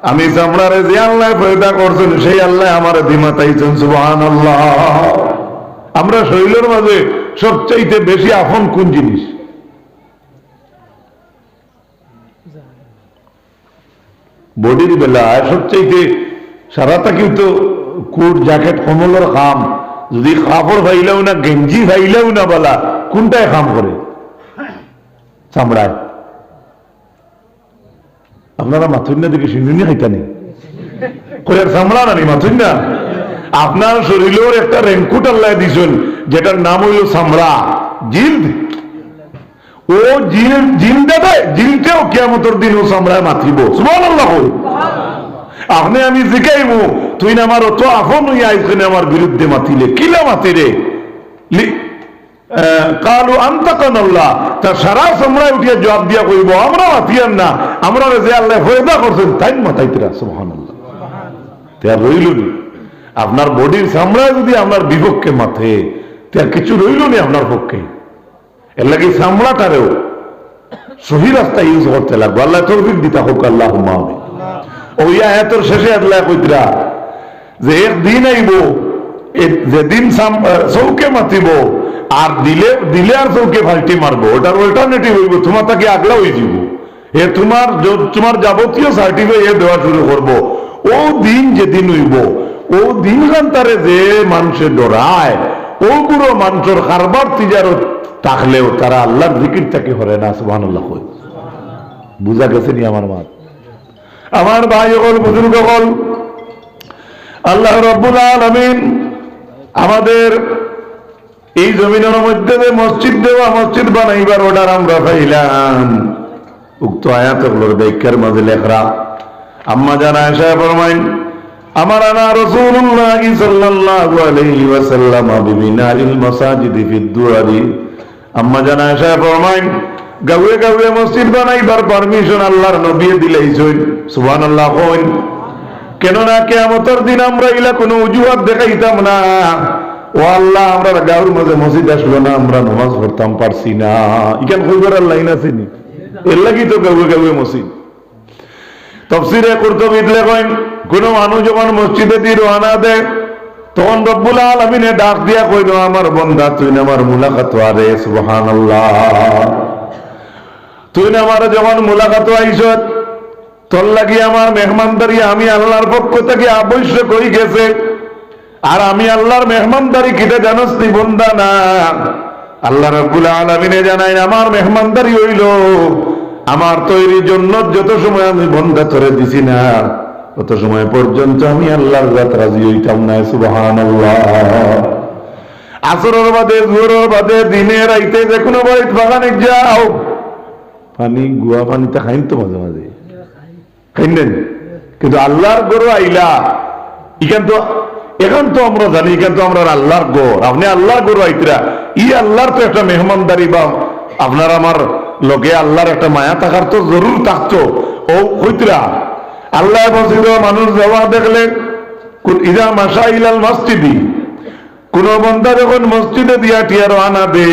আমি চামড়ারে যে আল্লাহ পয়দা করছেন সেই আল্লাহ আমার দিমাতাইছেন। সুবহানাল্লাহ। আমরা শরীরের মাঝে সবচাইতে বেশি আপন কোন জিনিস? বডির বেলায় সবচাইতে সারাটা কিন্তু কোট জ্যাকেট কমলের কাম, যদি কাপড় ভাইলেও না গেঞ্জি ভাইলেও না বলা, কোনটায় কাম করে? চামড়ায়। আপনারা মাথুন না দেখে সিন্ধুনি খাইতানি করে চামড়া নানি মাথুন না। আপনার শরীরের একটা রেনকুট আল্লাহ দিছেন যেটার নাম হইল চামড়া, জিল্দ। ও জিলটাও কিয়ামতের দিন ও চামড়ায় মাতিব। সুবহানাল্লাহ। আপনি আমি জিজ্ঞাইব তুই না আমার অত আপন হইয়া আইসখানে আমার বিরুদ্ধে মাতিলে কিলা মাতি রে, কালু আনতাকান আল্লাহ, তার সারা চামড়ায় উঠিয়া জবাব দিয়া কইব আমরা মাতিয়ান না, আমরা যে আল্লাহ ফয়দা করছেন তাই মাতাইতেরা। সুবহানাল্লাহ। তার রইল নি আপনার বডির চামড়ায় যদি আপনার বিপক্ষে মাথে তার কিছু রইল নি আপনার পক্ষে। এর লাগে চামড়াটারেও সহি রাস্তা ইউজ করতে লাগবে। আল্লাহ তৌফিক দিতা হোক। আল্লাহুম্মা আমিন। ওই আয়াতের শেষে আল্লাহ কইতরা যে একদিন আইব যেদিন চৌকে মাতিব আর দিলে আর চৌকে ফাল্টি মারবো, ওটার অল্টারনেটিভ হইব তোমার তাকে আগলা হয়ে যাব, এ তোমার যাবতীয় সার্টিফিকেট দেওয়া শুরু করবো। ও দিন যেদিন হইব ও দিন তারে যে মানুষের ডরায় ও পুরো মানুষের কারবার তিজারত থাকলেও তারা আল্লাহর জিকির তাকে হরে না। সুবহানাল্লাহ। বুঝা গেছে নি আমার মা? আমার ভাই হল বুজুর্গ হল, আল্লাহ রাব্বুল আলামিন আমাদের এই জমিনের মধ্যে যে মসজিদ দেওয়া, মসজিদ বানাইবার অর্ডার আমরা পাইলাম। উক্ত আয়াতগুলোর ব্যাখ্যার মাঝে লেখরা আম্মা জান আয়েশা ফরমাইন আমার আনা রাসূলুল্লাহ সাল্লাল্লাহু আলাইহি ওয়াসাল্লাম বিবিনারিল মাসাজিদি ফিদ দুআরি। আম্মা জান আয়েশা ফরমাইন গাওয়ে গাওয়ে মসজিদ বানাইবার পারমিশন আল্লাহর নবী দিলেইছেন। সুবহানাল্লাহ। কইন কেন না কিয়ামতের দিন আমরা ইলা কোনো অজুহাত দেখাইতাম না, ও আল্লাহ আমরা গাওর মাঝে মসজিদ আসলো না, আমরা নামাজ পড়তাম পারছি না, ইখান কইবার আল্লাহ আছে নি? এর লাগি তো গাওয়ে গাওয়ে মসজিদ। তাফসীরে কুরতুবী লেখেন কোন মানুষ যখন মসজিদে দিয়ে রওনা দেয় তখন রব্বুল আলামিনে ডাক দিয়া কইল আমার বান্দা তুই না আমার মুলাকাত আরে। সুবহানাল্লাহ। তুই না আমার যখন মুলাকাত আইছত তোর লাগি আমার মেহমানদারি আমি আল্লাহর পক্ষ থেকে আবশ্যক হয়ে গেছে। আর আমি আল্লাহর মেহমানদারি কিটা জানোস নি বান্দা? না, আল্লাহ রাব্বুল আলামিনে জানাই আমার মেহমানদারি হইল আমার তৈরি জন্য যত সময় আমি বন্ধা ধরে দিছি না তত সময় পর্যন্ত আমি আল্লাহর রাত রাজি হইতাম না। সুবহানাল্লাহ। আসরের বাদে জোহরের বাদে দিনে রাইতে যে কোনো বাড়িতে বাগানে যাও পানি গুয়া পানিতে খাইন তো মাঝে মাঝে খাইলেন, কিন্তু আল্লাহর গরু আইলা এখন তো আমরা জানি এখান তো আমরা আল্লাহর গড়। আপনি আল্লাহর গরু আইতরা ই আল্লাহর তো একটা মেহমানদারি বা আপনার আমার লগে আল্লাহর একটা মায়া থাকার তো জরুর থাকতো। ও হইতরা আল্লাহ বলছিল মানুষ যাওয়া দেখলে ইদা মাশা ইলাল মসজিদি, কোন বন্দা যখন মসজিদে দিয়া টিয়া রওনা দে,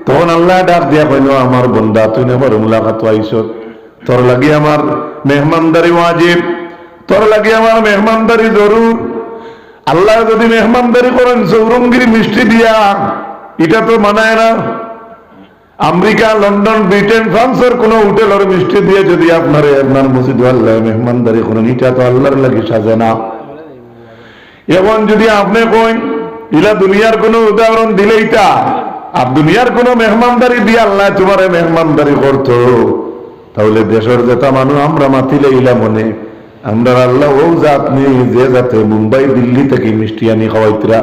তখন আল্লাহ ডাক দিয়া কইল, আমার বন্দা তুই আমার মুলাকাত আইছ, তোর লাগি আমার মেহমানদারি ওয়াজিব, তোর লাগি আমার মেহমানদারি জরুর। আল্লাহ যদি মেহমানদারি করেন চৌরঙ্গির মিষ্টি দিয়া, এটা তো মানায় না। আমেরিকা, লন্ডন, ব্রিটেন, ফ্রান্সের কোন হোটেলের মিষ্টি দিয়ে যদি আপনার মসজিদ আল্লাহ মেহমানদারি করেন, এটা তো আল্লাহর লাগি সাজে না। এখন যদি আপনি কইন ইলা দুনিয়ার কোন উদাহরণ দিলেই তা, আর দুনিয়ার কোন মেহমানদারি দিয়ে আল্লাহ তোমার মেহমানদারি করতো, তাহলে দেশের যেটা মানুষ আমরা মাতিলে ইলা মনে, আমরা আল্লাহ ও জাত নেই যে যাতে মুম্বাই দিল্লি থেকে মিষ্টি আনি খাওয়াইতরা,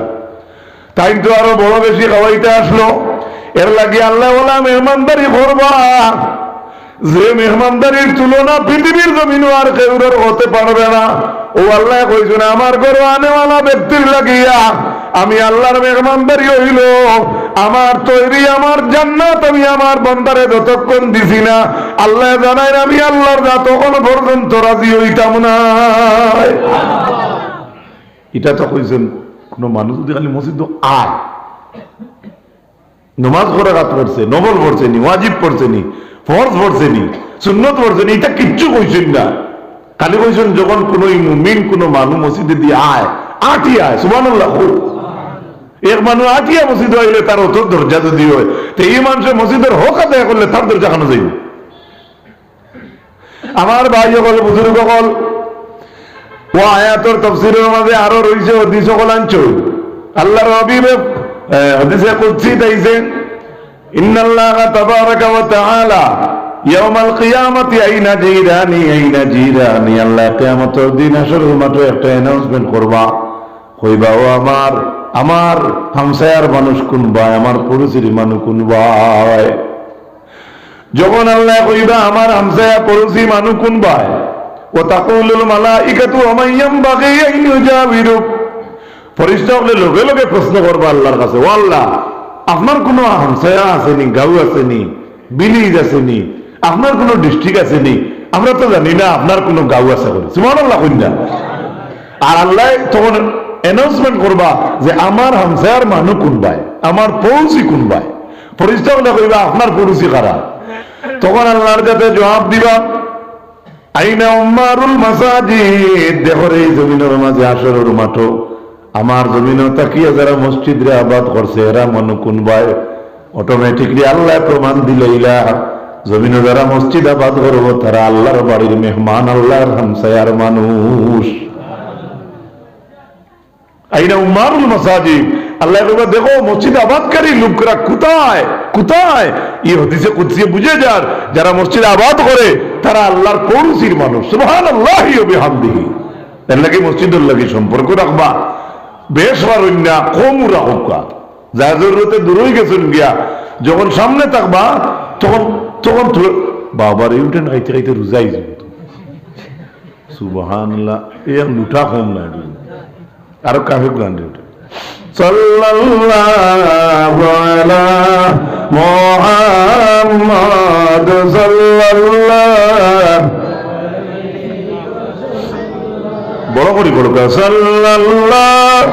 তাই তো আরো বড় বেশি খাওয়াইতে আসলো। এর লাগে আল্লাহ ওলা মেহমানদারি করবা, যে মেহমানদারির তুলনা পৃথিবীর জমিনও আর কেউ হতে পারবে না। ও আল্লাহ কইছেন, আমার ঘর আনেওয়ালা ব্যক্তির লাগিয়া আমি আল্লাহর মেহমানদারি হইল, আমার তৈরি আমার জান্নাত আমি আমার বান্দারে যতক্ষণ দিছি না, আল্লাহ জানাই আমি আল্লাহর যতক্ষণ পর্যন্ত রাজি হইতাম না। এটা তো কইছেন কোন মানুষ যদি খালি মসজিদ আয়, নমাজ পড়ে রাত পড়ছে, নফল পড়ছে নি, ওয়াজিব পড়ছে নি, ফরজ পড়ছে নি, সুন্নত পড়ছে নি, এটা কিচ্ছু কইছেন না। খালি কইছেন যখন কোন মুমিন কোন মানুষ মসজিদে দিয়ে আয়, আটি আয়, সুবহানাল্লাহ, এক মানুষ আটিয়া মসজিদ হইলে তার অত দরজা যদি হয়, তো এই মানুষের মসজিদের হক আদায় করলে তার দরজা খানো যাইব। আমার ভাই সকল, বুজুর্গ সকল, ও আয়াতের তাফসীরের মাঝে আরো রয়েছে হাদিস সকল আনছো। আল্লাহর হাবিব হাদিসে কুদসি তাইছে, ইন্নাল্লাহা তাবারাকা ওয়া তাআলা ইয়াউমাল কিয়ামাতি আইনা জিরানি আইনা জিরানি, আল্লাহ কিয়ামতের দিন আসরের মাঠে একটা অ্যানাউন্সমেন্ট করবা, কইবা ও আমার হামসায়ার মানুষ কোন ভাই, আমার পড়োশির মানুষ কোন ভাই। যখন আল্লাহ কইবা আমার হামসায়া পড়োশি মানুষ কোন ভাই, ও তাকুলুল মালাইকাতু আমাইয়াম বাগি আইন ইউজাবিরু, ফেরেশতা হলে লগে লগে প্রশ্ন করবা আল্লাহর কাছে, ও আল্লাহ আপনার কোন হামসায়া আসেনি, গাঁও আসেনি, বিলিজ আসেনি, আপনার কোন ডিস্ট্রিক্ট আসেনি, আমরা তো জানি না আপনার কোন গাঁও আছে বলে, সুবহানাল্লাহ কইনা। আর আল্লাহ তখন অ্যানাউন্সমেন্ট করবা যে আমার হামসায়ার মানুষ কোন ভাই, আমার পড়োশি কোন ভাই। ফেরেশতা হলে কইবা আপনার পড়োশি কারা, তখন আল্লাহর কাছে জবাব দিবা, আইনা উম্মারুল মাসাজিদ, দেখো এই জমিনের মাঝে আসরের মাঠো, আমার জমিনও তাকিয়া যারা মসজিদ রে আবাদ করছে এরা মনে কোন ভাই। অটোমেটিকলি আল্লাহ প্রমাণ দিলে ইলা জমিনে যারা মসজিদ আবাদ করবো তারা আল্লাহর বাড়ির মেহমান, আল্লাহর হামসায়ার মানুষ। আইনা উম্মারুল মাসাজিদ, আল্লাহ দেখো মসজিদ আবাদকারী লোকরা কোথায় কোথায়। এই হাদিসে কুদসি বুঝে যার যারা মসজিদ আবাদ করে তারা আল্লাহর পড়োশির মানুষ, সুবহানাল্লাহি ওয়া বিহামদিহি। এর লাগি মসজিদের লাগি সম্পর্ক রাখবা, বেশ পারুন না কম রাখবা, যা জরুরতে দূরই গেছেন গিয়া, যখন সামনে থাকবা তখন তখন বাবার ইউটেন খাইতে খাইতে রোজাই যাব, সুবহানাল্লাহ। এই লুটা কম না, আরো কাফে গান উঠে, সাল্লাল্লাহু আলা মুহাম্মাদ সাল্লাল্লাহু, বড় করি বড় কা, সাল্লাল্লাহু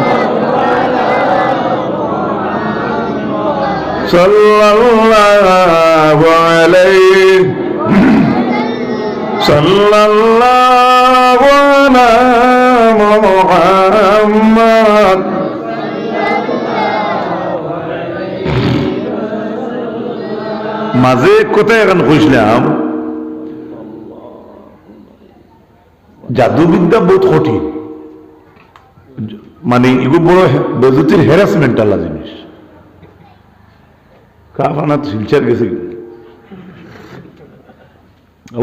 সাল্লাল্লাহু আলাইহি সাল্লাল্লাহু আলা মুহাম্মাদ। মাঝে কোথায় এখন কইছিলাম জাদুবিদ্যা বহুত কঠিন, মানে এগুলো বড় বেজুতির হ্যারাসমেন্ট আল্লাহ জিনিস। কাফানা শিলচার গেছে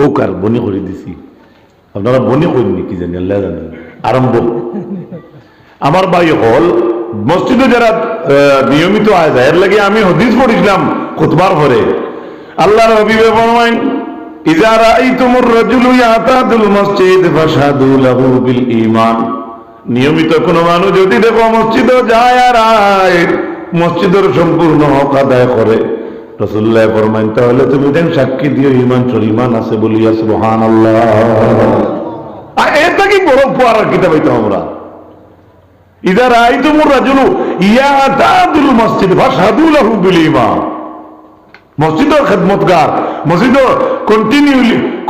ও কার বনি করে দিছি, আপনারা বনি করেননি কি জানি আল্লাহ জানেন। আরম্ভ আমার ভাই হল মসজিদে যারা নিয়মিত আয় যায়, এর লাগে আমি হাদিস পড়িছিলাম খুতবার পরে। আল্লাহর হাবিব ফরমায়েন, ইযা রাআইতুমুর রাজুলু ইয়াতাদুল মসজিদ ফাশহাদু লাহু বিল ঈমান, নিয়মিত কোন মানুষ যদি দেখো মসজিদে যায় আর আয়, মসজিদের সম্পূর্ণ হক আদায় করে, রাসূলুল্লাহ ফরমায়েন তাহলে তুমি দেন সাক্ষী দিও ঈমান শরীমান আছে বলিয়া সুবহানাল্লাহ। আর এটা কি বড় পাওয়ার কিতাব হইতো আমরা, ইযা রাআইতুমুর রাজুলু ইয়াতাদুল মসজিদ ফাশহাদু লাহু বিল ঈমান। মসজিদের খেদমতগার, মসজিদের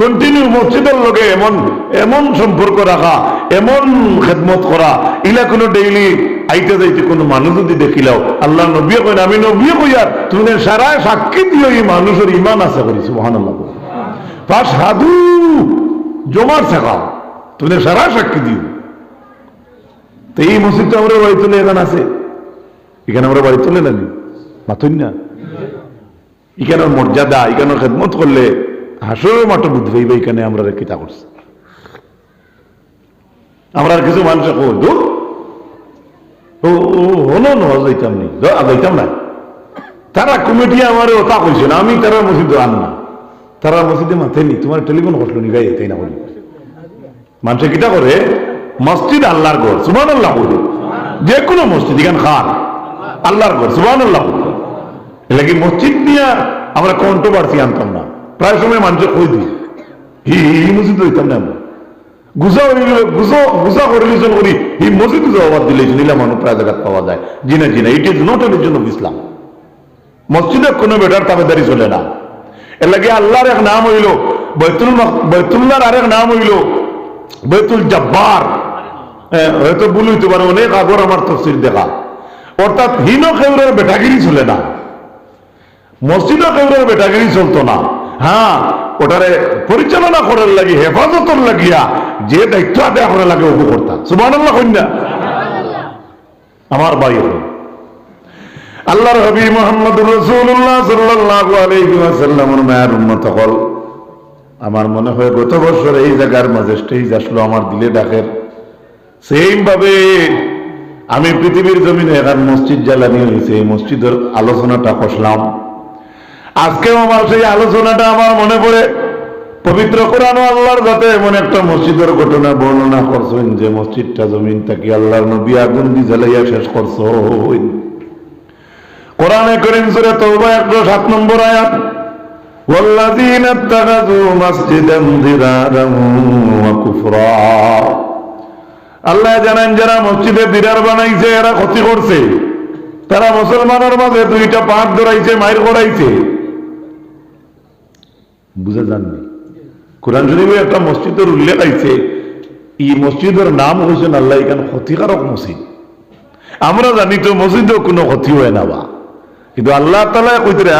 কন্টিনিউ মসজিদের লগে এমন সম্পর্ক রাখা, এমন খেদমত করা, ইলা কোনো ডেইলি আইতে যাইতে কোনো মানুষ যদি দেখিলাও, আল্লাহ নবী কইন আমি নবী কইয়ার তুমি সারা সাক্ষী দিও এই মানুষের ইমান আছে করি সুবহানাল্লাহ। ফাশহাদু জমার শেখাও, তুমি সারা সাক্ষী দিও। তো এই মসজিদটা আমরা বাড়ি তুলে এখানে আছে, এখানে আমরা বাড়ি তুলে না মাথুন না, এখানে মর্যাদা, এখানে খেদমত করলে হাসরের মাঠে বুঝবে এখানে আমরা কিতা করছি। আমরা আর কিছু মানুষ হলো যাইতাম নি, যাইতাম না। তারা কমিটি আমার ওটা কইছে না, আমি তারা মসজিদ আন না, তারা মসজিদে মাথায় নি, তোমার টেলিফোন করলো নি গাই তাই না বলি। মানুষে কিতা করে, মসজিদ আল্লাহর ঘর সুবহানাল্লাহ বলে, যে কোনো মসজিদ এখানে খান আল্লাহর ঘর সুবহানাল্লাহ বলে। এলাকি মসজিদ নিয়ে আমরা কন্ট্রোভার্সি আনতাম না, প্রায় সময় মানুষে কই দিই এই মসজিদ হইতাম না, আমরা গুজা রিলিজন করি এই মসজিদ জবাব দিলে নিলা মানুষ প্রায় জায়গা পাওয়া যায়। Jinnah it is not a religion of Islam. মসজিদের কোনো বেটার তাবেদারি চলে না। এর লাগে আল্লাহর এক নাম হইল বাইতুল্লাহর আরেক নাম হইল বাইতুল জব্বার। হয়তো ভুল হইতে পারে, অনেক আগর আমার তফসির দেখা। অর্থাৎ হীন কেউরের বেটাগিরি চলে না, মসজিদ কেউরের বেটাগিরি চলতো না। হ্যাঁ, ওটারে পরিচালনা করার লাগি, হেফাজতর লাগিয়া যে দায়িত্ব আদায় করার লাগে ওকে করতাম সুবহানাল্লাহ কন্যা। আমার ভাই আল্লাহর হাবিব মুহাম্মদুর রাসূলুল্লাহ সাল্লাল্লাহু আলাইহি ওয়াসাল্লামের মায়ের উম্মত হল। আমার মনে হয় গত বছর এই জায়গার মাঝে স্টেজ আসলো আমার দিলে ডাকের, সেম ভাবে আমি পৃথিবীর জমিনে এখন মসজিদ জ্বালানি হয়েছে, এই মসজিদের আলোচনাটা করলাম। আজকেও আমার সেই আলোচনাটা আমার মনে পড়ে। পবিত্র কোরআন আল্লাহর যাতে এমন একটা মসজিদের ঘটনা বর্ণনা করছেন যে মসজিদটা জমিন থেকে আল্লাহর নবী আগুন দিয়ে জ্বালাইয়া শেষ করছেন। কোরআনে কারীম সূরা তাওবা 107 নম্বর আয়াত, ওয়াল্লাযীনা ইত্তাখাযু মাসজিদান দিরারান ওয়া কুফরা। আল্লাহ জানেন যারা মসজিদে দিরার বানাইছে এরা ক্ষতি করছে, তারা মুসলমানের মাঝে দুইটা পাট ধরাইছে, মাইর করাইছে। বুঝা যাননি? কোরআন শরীফে একটা মসজিদের উল্লেখ আছে, এই মসজিদের নাম হয়েছেন আল্লাহ এখানে ক্ষতিকারক মসজিদ। আমরা জানি তো মসজিদে কোনো ক্ষতি হয় না বা, কিন্তু আল্লাহ তাআলা কইতরা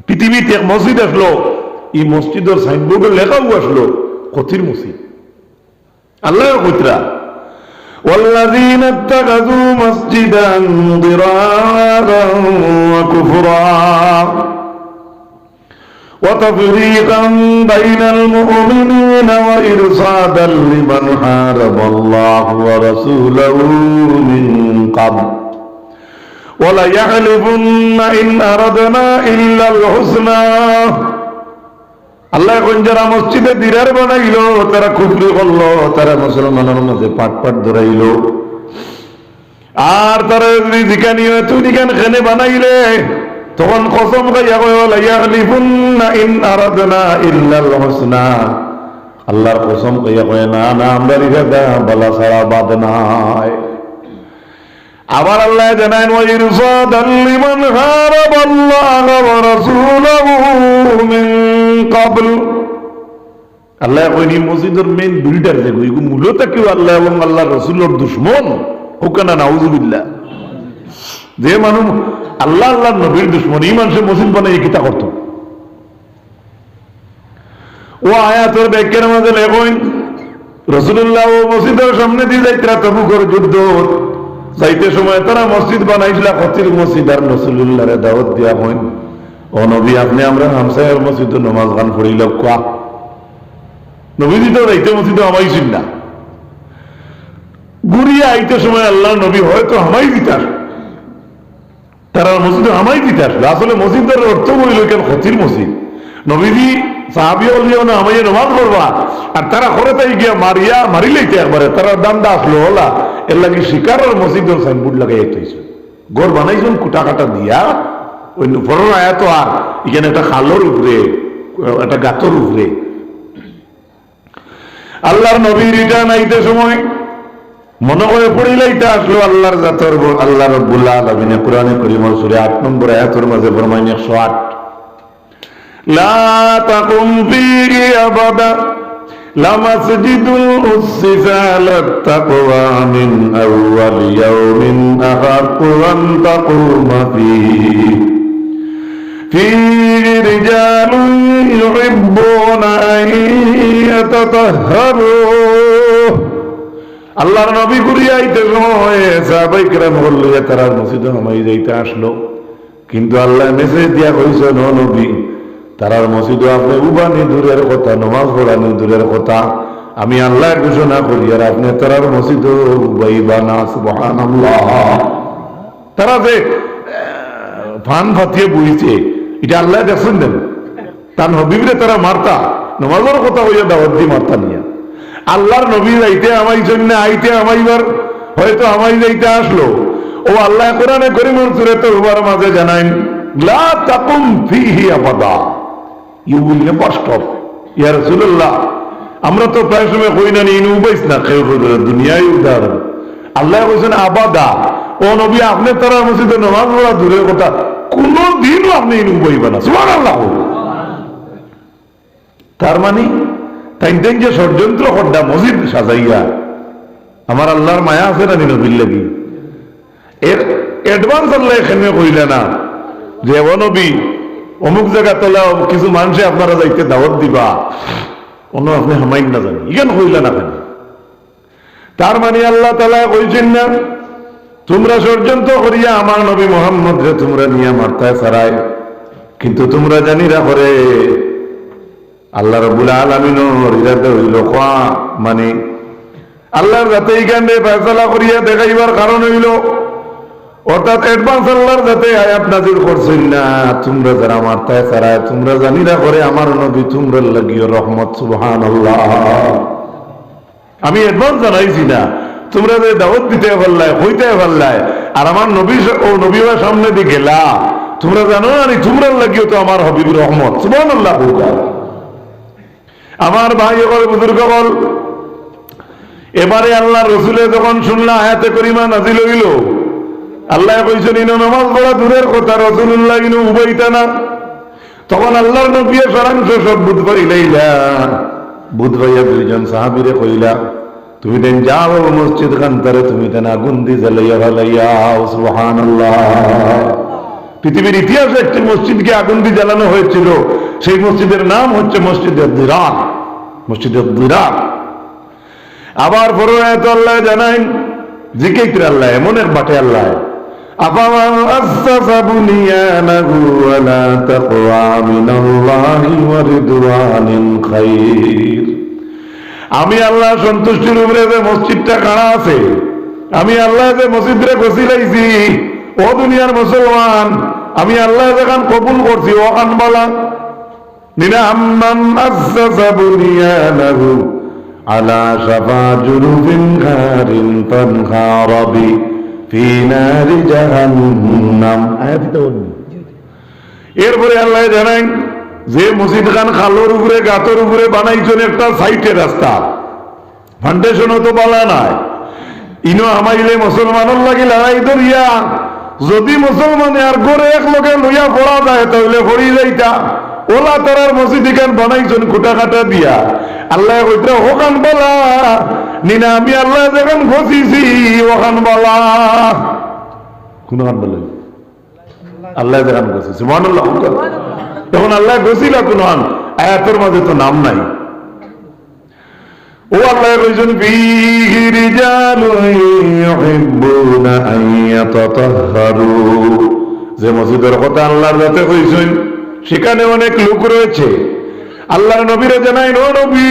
পৃথিবীতে এক মসজিদ আসলো, এই মসজিদের সাইনবোর্ডে লেখাও আসলো ক্ষতির মসজিদ। আল্লাহ কইতরা والذين اتخذوا مسجدا ضرارا وكفرا وتفريقا بين المؤمنين وإرصادا لمن حارب الله ورسوله من قبل وليحلفن إن أردنا إلا الحسنى। আল্লাহ এখন যারা মসজিদে দিরার বানাইলো তারা কুফরি করলো, তারা মুসলমানের মধ্যে পাট পাট ধরাইলো। আর তারা যদি যেখানে তুই যেখানে খেনে বানাইলে তখন কসম খাইয়া কইল ইয়াহলিফুন্না ইন আরাদনা ইল্লাল হুসনা। আল্লাহর কসম খাইয়া কয় না না আমরা ইরাদা বালা ছাড়া বাদ নাই। আবার আল্লাহ জানান ওয়া ইরসাদাল লিমান হারাবাল্লাহ ওয়া রাসূলুহু মিন ক্বাবল। আল্লাহ কইনি মসজিদের মেইন বিল্ডার যে কইগু মূলত কেউ আল্লাহ এবং আল্লাহর রাসূলের দুশমন হুকানা নাউযুবিল্লাহ। যে মানুষ আল্লাহ আল্লাহর নবীর দুশমন, এই মানুষের মসজিদ বানাই কিতা করত। ও আয়াতের ব্যাখ্যার মাঝে লেখেন রাসূলুল্লাহ ও মসজিদের সামনে দিয়ে যাইতরা তাবুকের যুদ্ধ যাইতে সময় তারা মসজিদ বানাইছিল ক্ষতির মসজিদ। আর রাসূলুল্লাহরে দাওয়াত দিয়া হইন ও নবী আপনি আমরা হামসায়ের মসজিদে নামাজ গান পড়িল কোয়া। নবীজি তো যাইতে মসজিদে হামাইছিল না, ঘুরিয়ে আইতে সময় আল্লাহ নবী হয়তো হামাই দিতার, তারা মসজিদে হামাই দিতে আসলো। আসলে মসজিদের অর্থ বলিল কেন ক্ষতির মসজিদ। নবীজি সাহাবী হলিও না হামাইয়ে নামাজ পড়বা, আর তারা করে তাই গিয়া মারিলেইতে একবারে তারা দান্দা আসলো হলা। এর লাগে শিকারের মসজিদের সাইনবোর্ড লাগাই হয়েছে, ঘর বানাইছেন কুটা কাটা দিয়া। ওই ফরের আয়াত আর এখানে একটা খালোর উপরে একটা গাতর উপরে। আল্লাহর নবী রিটার্ন আইতে সময় মনে করে পড়িলে এটা আসলো আল্লাহর জাতর আল্লাহ রাব্বুল আলামিন কোরআনে কারীমের সূরা 8 নম্বর আয়াতের মাঝে ফরমায় 108 লা তাকুম ফিহি আবাদা লামাসজিদুল উসসিসা আলাত তাকওয়া মিন আউওয়াল ইয়াউমিন আহাqqu আন তাকুমা ফিহি ফিহি রিজালুন ইউহিব্বুনা আন ইয়াতাতাহহারু। আল্লাহর নবী ঘুরিয়ে আইতে সময় সাহাবায়ে কেরাম বলল যে তারা মসজিদে নামাজ যাইতে আসলো, কিন্তু আল্লাহ মেসেজ দিয়া কইছেন ও নবী তারার মসজিদে আপনি উবানি দূরের কথা, নামাজ পড়ানি দূরের কথা, আমি আল্লাহ ঘোষণা করি আর আপনি তারার মসজিদে উবাইবা না। সুবহানাল্লাহ। তারা যে ফান ফাতিয়ে বুঝছে এটা আল্লাহ দেখছেন দেন, তার নবীরে তারা মারতা নামাজের কথা হইয়া দাওয়াত দিয়ে মারতা নিয়া। আল্লাহর নবী যাইতে আমাইছেন না, আইতে আমাইবার হয়তো আমাই যাইতে আসলো। ও আল্লাহ কোরআনে কারীমের সূরা তাওবার মাঝে জানাইন লা তাকুম ফিহি আবাদা, ইউ উইল নেভার স্টপ। ইয়া রাসূলুল্লাহ, আমরা তো প্রায় সময় কই না ইনু বাইস না খেয়ে দুনিয়ায় উদাহরণ। আল্লাহ কইছেন আবাদা, ও নবী আপনি তারা মসজিদে নামাজ পড়া দূরের কথা কোনদিনও আপনি ইনু বইবা না। সুবহানাল্লাহ। তার মানে তাই যে ষড়যন্ত্র করডা মসজিদ সাজাইয়া, আমার আল্লাহর মায়া আছে না নবীর লাগি, এর অ্যাডভান্স আল্লাহ এখানে কইলে না যে ও নবী অমুক জায়গা তোলা কিছু মানুষে আপনারা যাইতে দাওয়াত দিবা, অন্য আপনি হামাইন না জানি ইখান কইলে না কেন। তার মানে আল্লাহ তাআলা কইছেন না তোমরা ষড়যন্ত্র করিয়া আমার নবী মুহাম্মদ রে তোমরা নিয়ে মারতায় ছাড়াই, কিন্তু তোমরা জানি রাখরে আল্লাহ রাব্বুল আলামিনের ইরাদা হইল মানে আল্লাহর যাতে এইখানে ফয়সালা করিয়া দেখাইবার কারণ হইল, অর্থাৎ অ্যাডভান্স আল্লাহর যাতে আয়াত নাযিল করছেন না তোমরা যারা মারতায় ছাড়ায় তোমরা জানি না করে আমার নবী তোমরা লাগিও রহমত। সুবহানাল্লাহ। আমি অ্যাডভান্স জানাইছি না, তোমরা যে দাওয়াত দিতে পারলাই হইতে পারলাই আর আমার নবী ও নবীর সামনে দিয়ে গেলা, তোমরা জানো না তোমরা লাগিও তো আমার হাবিবুর রহমত। সুবহানাল্লাহ। আমার ভাই বল বুজুর্গ বল, এবারে আল্লাহ রসুলে যখন শুনলা আয়াতে করিমা নাজিল হইল, আল্লাহ কইছেন ইনো নামাজ পড়া দূরের কথা, রাসূলুল্লাহ ইনো উবাইতা না, তখন আল্লাহর নবী সারাংশ সব বুধবাই লাইলা বুধবাইয়া দুইজন সাহাবীরে কইলা তুমি দেন যাও মসজিদ খানতারে তুমি দেন আগুন দি জ্বালাইয়া ভালাইয়া। সুবহানাল্লাহ। পৃথিবীর ইতিহাসে একটি মসজিদকে আগুন দিয়ে জ্বালানো হয়েছিল, সেই মসজিদের নাম হচ্ছে মসজিদে দিরার। মসজিদে দিরার। আবার পরে আল্লাহ জানাইন জিকির আল্লাহ এমন এক বাটে আল্লাহ আফামান আসাসা বুনিয়ানাহু আলা তাকওয়া মিনাল্লাহি ওয়া রিদওয়ানিন খায়র। আমি আল্লাহ সন্তুষ্টির উপরে যে মসজিদটা খাড়া আছে, আমি আল্লাহ যে মসজিদরে গছিলাইছি, ও দুনিয়ার মুসলমান আমি আল্লাহ যেখান কবুল করছি ওখান বলা নিনা আম্মান আসাসা বুনিয়ানাহু আলা শাফা জুরুফিন খারিন ফানখারাবি ফি নারি জাহান্নাম। এরপরে আল্লাহ জানাই যে মসজিদ খান খালোর উপরে গাতর উপরে বানাইছেন একটা সাইটে রাস্তা, ফাউন্ডেশনও তো বলা নাই, ইনো আমাইলে মুসলমানের লাগি লড়াই ধরিয়া যদি মুসলমানে আর গড়ে এক লোকে লইয়া পড়া যায় তাহলে পড়ি যাইতা। ওলা তারার মসজিদ এখান বানাইছেন খুঁটা কাটা দিয়া, আল্লাহ কইতে ওখান বলা নিনা আমি আল্লাহ যেখান ঘষিছি ওখান বলা কোনখান বলে আল্লাহ যেখান ঘষিছি। সুবহানাল্লাহ। তখন আল্লাহ ঘষিলা কোনখান আয়াতের মাঝে তো নাম নাই। ও আল্লাহ কইছেন ফীহি রিজালুন ইউহিব্বুনা আন ইয়াতাতাহহারু, যে মসজিদের কথা আল্লাহর যাতে কইছেন সেখানে অনেক লোক রয়েছে। আল্লাহর নবীরে জানাই ও নবী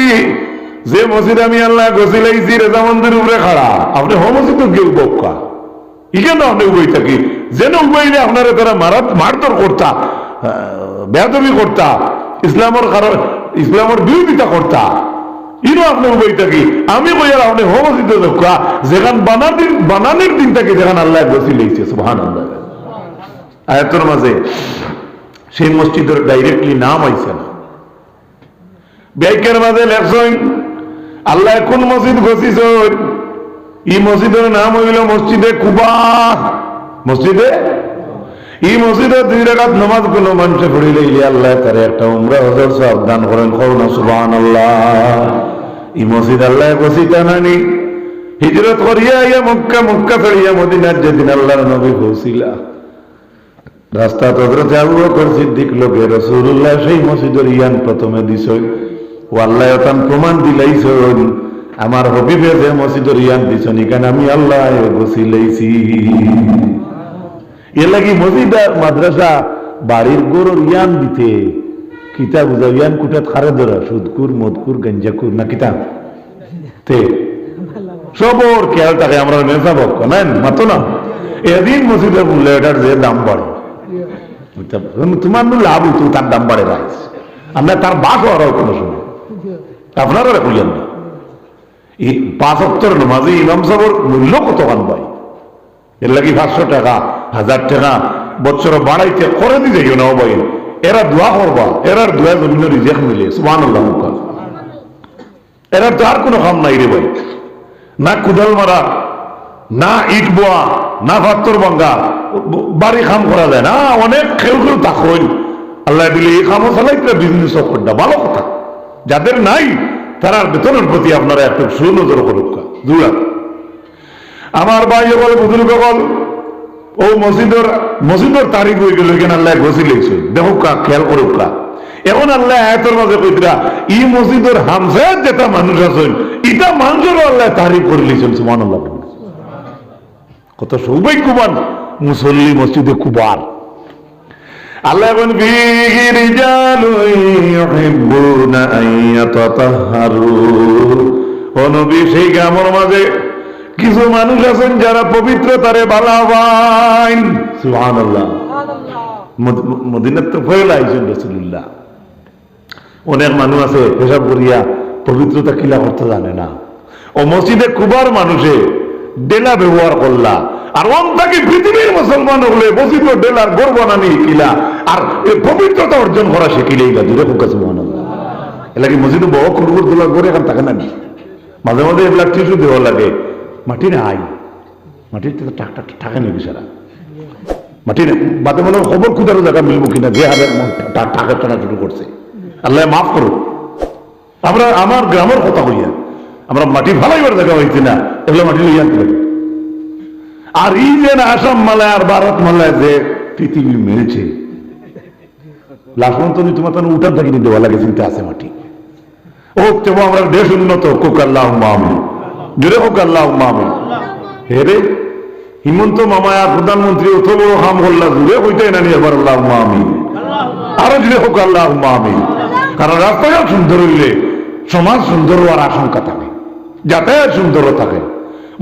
যে মসজিদ আমি আল্লাহ গছিলাইছি রেজা মন্দির উপরে খাড়া, আপনি হো মসজিদ কেউ বক্কা ইকেন আপনি উবই থাকি যেন উবাইলে আপনারা তারা মারধর করতা, বেয়াদবি করতা, ইসলামের বিরোধিতা করতা, ইনো আপনি উবই থাকি আমি কইয়ার আপনি হো মসজিদে দক্কা যেখান বানানির দিন থেকে যেখান আল্লাহ গছিলাইছে। সুবহানাল্লাহ। আয়াতের মাঝে সেই মসজিদের ডাইরেক্টলি নাম আইছে না, ব্যাংকের মাঝে লেখছেন আল্লাহ কোন মসজিদ ঘষিছেন এই মসজিদের নাম হইল মসজিদে কুবা। মসজিদে এই মসজিদে 2 রাকাত নামাজ কোন মানুষে পড়িলে আল্লাহ তারে একটা উমরা হজের সওয়াব দান করেন। কওনা সুবহানাল্লাহ। এই মসজিদ আল্লাহ বসিতা নানি হিজরত করিয়া ইয়া মক্কা, মক্কা ছাড়িয়া মদিনার যেদিন আল্লাহর নবী পৌঁছিলা, রাস্তা হযরত আবু বকর সিদ্দিক লোকে রাসূলুল্লাহ সেই মসজিদের ইয়ান প্রথমে দিছই। ও আল্লাহ তান প্রমাণ দিলাইছেন আমার হবিবে যে মসজিদের ইয়ান দিছন, এখানে আমি আল্লাহ বসিলাইছি। এর লাগি মসজিদ মাদ্রাসা বাড়ির গরুর ইয়ান দিতে কিতা বুঝা, ইয়ান কুটাত খারে ধরা সুদকুর মদকুর গঞ্জাকুর না কিতা তে সবর খেয়াল থাকে। আমরা নেশা ভক্ত নেন মাতো না, এদিন মসজিদের মূল্য এটার যে দাম বাড়ে, তোমার লাভ হইতো তার দাম বাড়ে রাইস, আমরা তার বাস হওয়ার কোনো সময় আপনারা বুঝলেন না। এই 5 ওয়াক্তের নামাজে ইমাম সাহেবের মূল্য কত কান ভাই? এর লাগি 500 টাকা 1000 টাকা বছর বাড়াইতে করে দিতে না ভাই। এরা দোয়া করবা, এরার দোয়া জমিন রিজেক মিলে সুবহানাল্লাহ। এরা তো আর কোনো কাম নাই রে ভাই, না কুদাল মারা, না ইট বোয়া, না পাথর ভাঙ্গা, বাড়ি কাম করা যায় না। অনেক খেউ খেউ থাকুন আল্লাহ দিলে এই কামও চালাইতে বিজনেস করটা ভালো কথা। যাদের নাই তার বেতনের প্রতি আপনারা একটু সুনজর করুক জুড়া। আমার ভাই বলে বুজুর্গ বল ও মসজিদের তারিখ হয়ে গেল, এখানে আল্লাহ ঘষি লেগছে দেখুক কা, খেয়াল করুক কা। এখন আল্লাহ আয়াতের মাঝে কইতরা ই মসজিদের হামসার যেটা মানুষ আছেন এটা মানুষেরও আল্লাহ তারিখ করে লিখছেন সুবহানাল্লাহ। কত সৌভাগ্যবান মুসল্লি মসজিদে কুবার। আল্লাহ এখন ফীহি রিজালুন ইউহিব্বুনা আন ইয়াতাতাহহারু, ও নবী সেই গ্রামের মাঝে কিছু মানুষ আছেন যারা পবিত্রতারে ভালোবাসেন সুবহানাল্লাহ। মদিনাত তো ফয়লা আইছেন রাসূলুল্লাহ। অনেক মানুষ আছে পেশাব করিয়া পবিত্রতা কিলা করতে জানে না। ও মসজিদে কুবার মানুষে ডেলা ব্যবহার করলা, আর অন্তাকে পৃথিবীর মুসলমান হলে মসজিদ ডেলার গড় বানানি কিলা আর পবিত্রতা অর্জন করা শিখিলেই গা দূরে হোক সুবহানাল্লাহ। এলাকি মসজিদে বহু কুরকুর দোলা করে এখন থাকে না, মাঝে মাঝে এগুলা টিস্যু দেওয়া লাগে। মাটি নাই, মাটির টাকা নেই বিছারা মাটির বাদে মনে খবর খুদারও জায়গা মিলবো কিনা যে হাজার টাকা টানা শুরু করছে। আল্লাহ মাফ করুন। আমরা আমার গ্রামের কথা হইয়া আমরা মাটি ভালাইবার জায়গা হইছি না, এগুলো মাটি লইয়া আনতে লাগে। আর এই যে আসাম মালায় আর ভারত মালায় যে পৃথিবী মিলছে লাখমন্ত তোমার তো উঠার থাকিনি দেওয়া লাগে, চিন্তা আছে মাটি ও তেমন আমরা দেশ উন্নত কোক আল্লাহ মামি জুড়ে হোক আল্লাহ মামি। হেরে হিমন্ত মামায়া প্রধানমন্ত্রী অত বড় হাম হল্লা জুড়ে হইতে না নিয়ে এবার আল্লাহ মামি, আরো জুড়ে হোক আল্লাহ মামি। কারণ রাস্তাঘাট সুন্দর হইলে সমাজ সুন্দর হওয়ার আশঙ্কা থাকে, যাতায়াত সুন্দর থাকে,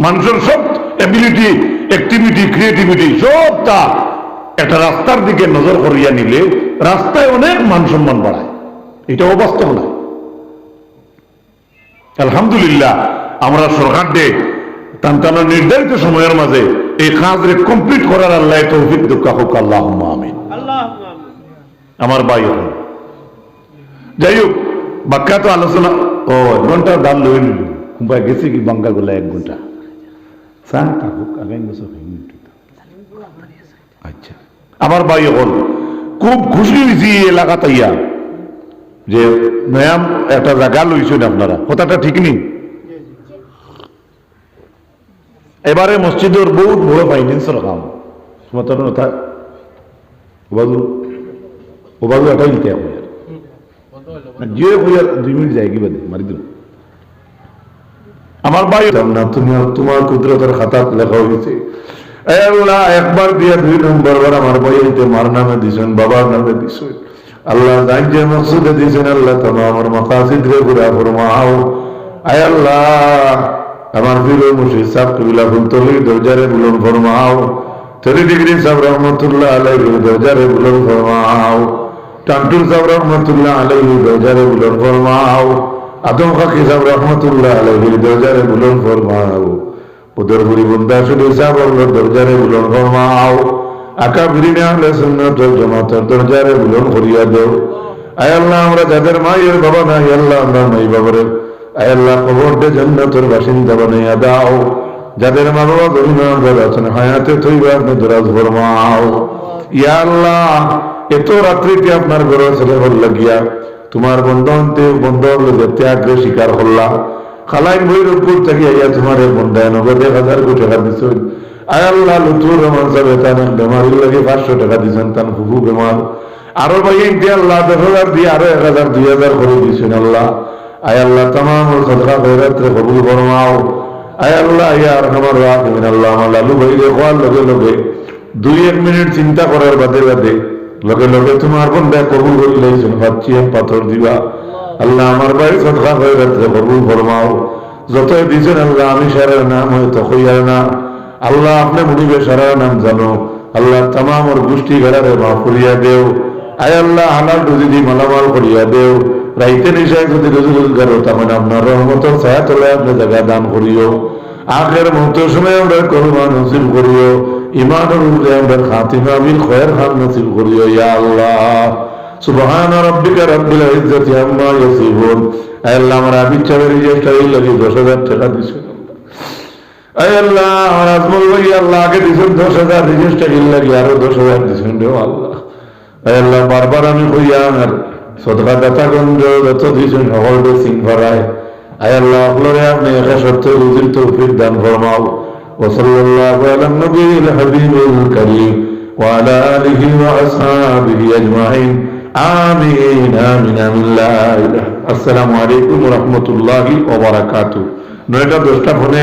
মানুষের সব এবিলিটি, অ্যাক্টিভিটি, ক্রিয়েটিভিটি সবটা একটা রাস্তার দিকে নজর করিয়া নিলে রাস্তায় অনেক মান সম্মান বাড়ায়। এটা অবাস্তব নয়। আলহামদুলিল্লাহ আমরা সরকার দে তান্তানোর নির্ধারিত সময়ের মাঝে এই কাজরে কমপ্লিট করার আল্লাহ তৌফিক দুঃখা হোক আল্লাহুম্মা আমিন। আমার ভাই হল যাই হোক বাক্যা তো আলোচনা ও 1 ঘন্টা দাম লই নিল কুম্পায় গেছি কি বাঙ্গা গোলা 1 ঘন্টা সান থাকুক আগামী বছর। আচ্ছা আমার ভাই হল খুব খুশি হয়েছি এলাকা তাইয়া যে নয়াম একটা জায়গা লইছেন আপনারা, কথাটা ঠিক নেই। এবারে মসজিদের বহুত বড় ফাইন্যান্সের কাম বাবু এটাই নিতে যে 2 মিনিট যাই কি বাদে মারি দিল। আমার ভাই না তুমি তোমার কুদরতের খাতাত লেখা হয়েছে আল্লাহ একবার দিয়া 2 নম্বর বার আমার ভাই মার নামে দিছেন, বাবার নামে দিছেন। আল্লাহ যাই যে মকসুদে দিয়েছেন আল্লাহ তোমার আমার মাকাসিদ রে পুরা ফরমাও। আয় আল্লাহ আমার পীর মুর্শিদ সাহেব কিবলা ফুলতলি দরজারে বুলন্দ ফরমাও। 30 ডিগ্রি সাহেব রহমতুল্লাহ আলাইহি দরজারে বুলন্দ ফরমাও। টান্টুর সাহেব রহমতুল্লাহ আলাইহি দরজারে বুলন্দ ফরমাও। আদম খাকি সাহেব রহমতুল্লাহ আলাইহি দরজারে বুলন্দ ফরমাও। উদরপুরি বুন্দা শুধু সাহেব দরজারে বুলন্দ ফরমাও। আকাবিরিনে আহলে সুন্নাত ওয়াল জামাতের দরজারে বুলন্দ করিয়া দাও। আয় আল্লাহ আমরা যাদের মায়ের বাবা নাই আল্লাহ আমরা মাই বাবারে আয় আল্লাহ কবরটা জান্নাতের বাসিন্দা বানাইয়া দাও। যাদের মা বাবা গরিব আছেন হায়াতে তৈবা আপনি দরাজ ফরমাও। ইয়া আল্লাহ, এত রাত্রিতে আপনার ঘরে ছেলে হল লাগিয়া তোমার বন্ধন ত্যাগ্রে শিকার হল্লা খালাই ময়ূরপুর থেকে আইয়া তোমার বন্ধায় নগদ 1000 কোটি টাকা দিচ্ছেন। আয় আল্লাহ, লুতুর রহমান সাহেব তার বেমারির লাগে 500 টাকা দিচ্ছেন, তার ফুফু বেমার আরো ভাই আল্লাহ 10,000 দিয়ে আরো 1000 2000 করে দিচ্ছেন। আল্লাহ আয় আল্লাহ, তামাম সদকা খয়রাতে কবুল ফরমাও। আয় আল্লাহ, ইয়া আরহামার রাহিমিন, আল্লাহ আমার লালু ভাই দেখোয়ার লগে লগে 2-1 মিনিট চিন্তা করার বাদে বাদে লগে লগে তোমার বন্ধা কবুল করে লাইছেন, ভাবছি পাথর দিবা। আল্লাহ আমার ভাই সদকা খয়রাতে কবুল ফরমাও। যতই দিছেন আল্লাহ, আমি সারার নাম হয়তো হইয়ার না, আল্লাহ আপনি মুড়িবে সারার নাম জানো। আল্লাহ তামাম ওর গোষ্ঠী ঘেরারে মাফ করিয়া দেও। আয় আল্লাহ, হালাল রুজি দি মালামাল করিয়া দেও। রাইতে নিশায় যদি রোজগার তেমন আপনার রহমতের ছায়া তোলে আপনি জায়গা দান করিও। আখের মুহূর্তের সময় আমরা কোরবান নসিব করিও। ইমানের উপরে আমরা খাতিমা বিল খয়ের খান নসিব করিও। ইয়া আল্লাহ, সুবহান রাব্বিকা রাব্বিল ইজ্জাতি আম্মা ইয়াসিফুন। আয় আল্লাহ, আমার আবিচ্ছাবের রেজিস্ট্রারি লাগি 10,000 টাকা দিছেন। আয় আল্লাহ, আমার আজমল ভাই আল্লাহ আগে দিছেন 10,000, রেজিস্ট্রারি লাগি আরো 10,000 দিছেন রে আল্লাহ। আয় আল্লাহ, বারবার আমি কইয়া আর সদকা দাতাগঞ্জ যত দিছেন সকলকে সিং ভরায়। আয় আল্লাহ, আপনারে আপনি একা সত্য রুজির তৌফিক দান ফরমাও। ওয়া সাল্লাল্লাহু আলা নবিয়িল হাবিবিল কারীম ওয়া আলা আলিহি ওয়া আসহাবিহি আজমাইন। আমিন আমিন আমিন। আসসালামু আলাইকুম ওয়া রাহমাতুল্লাহি ওয়া বারাকাতুহু। 9টা 10টা ফোনে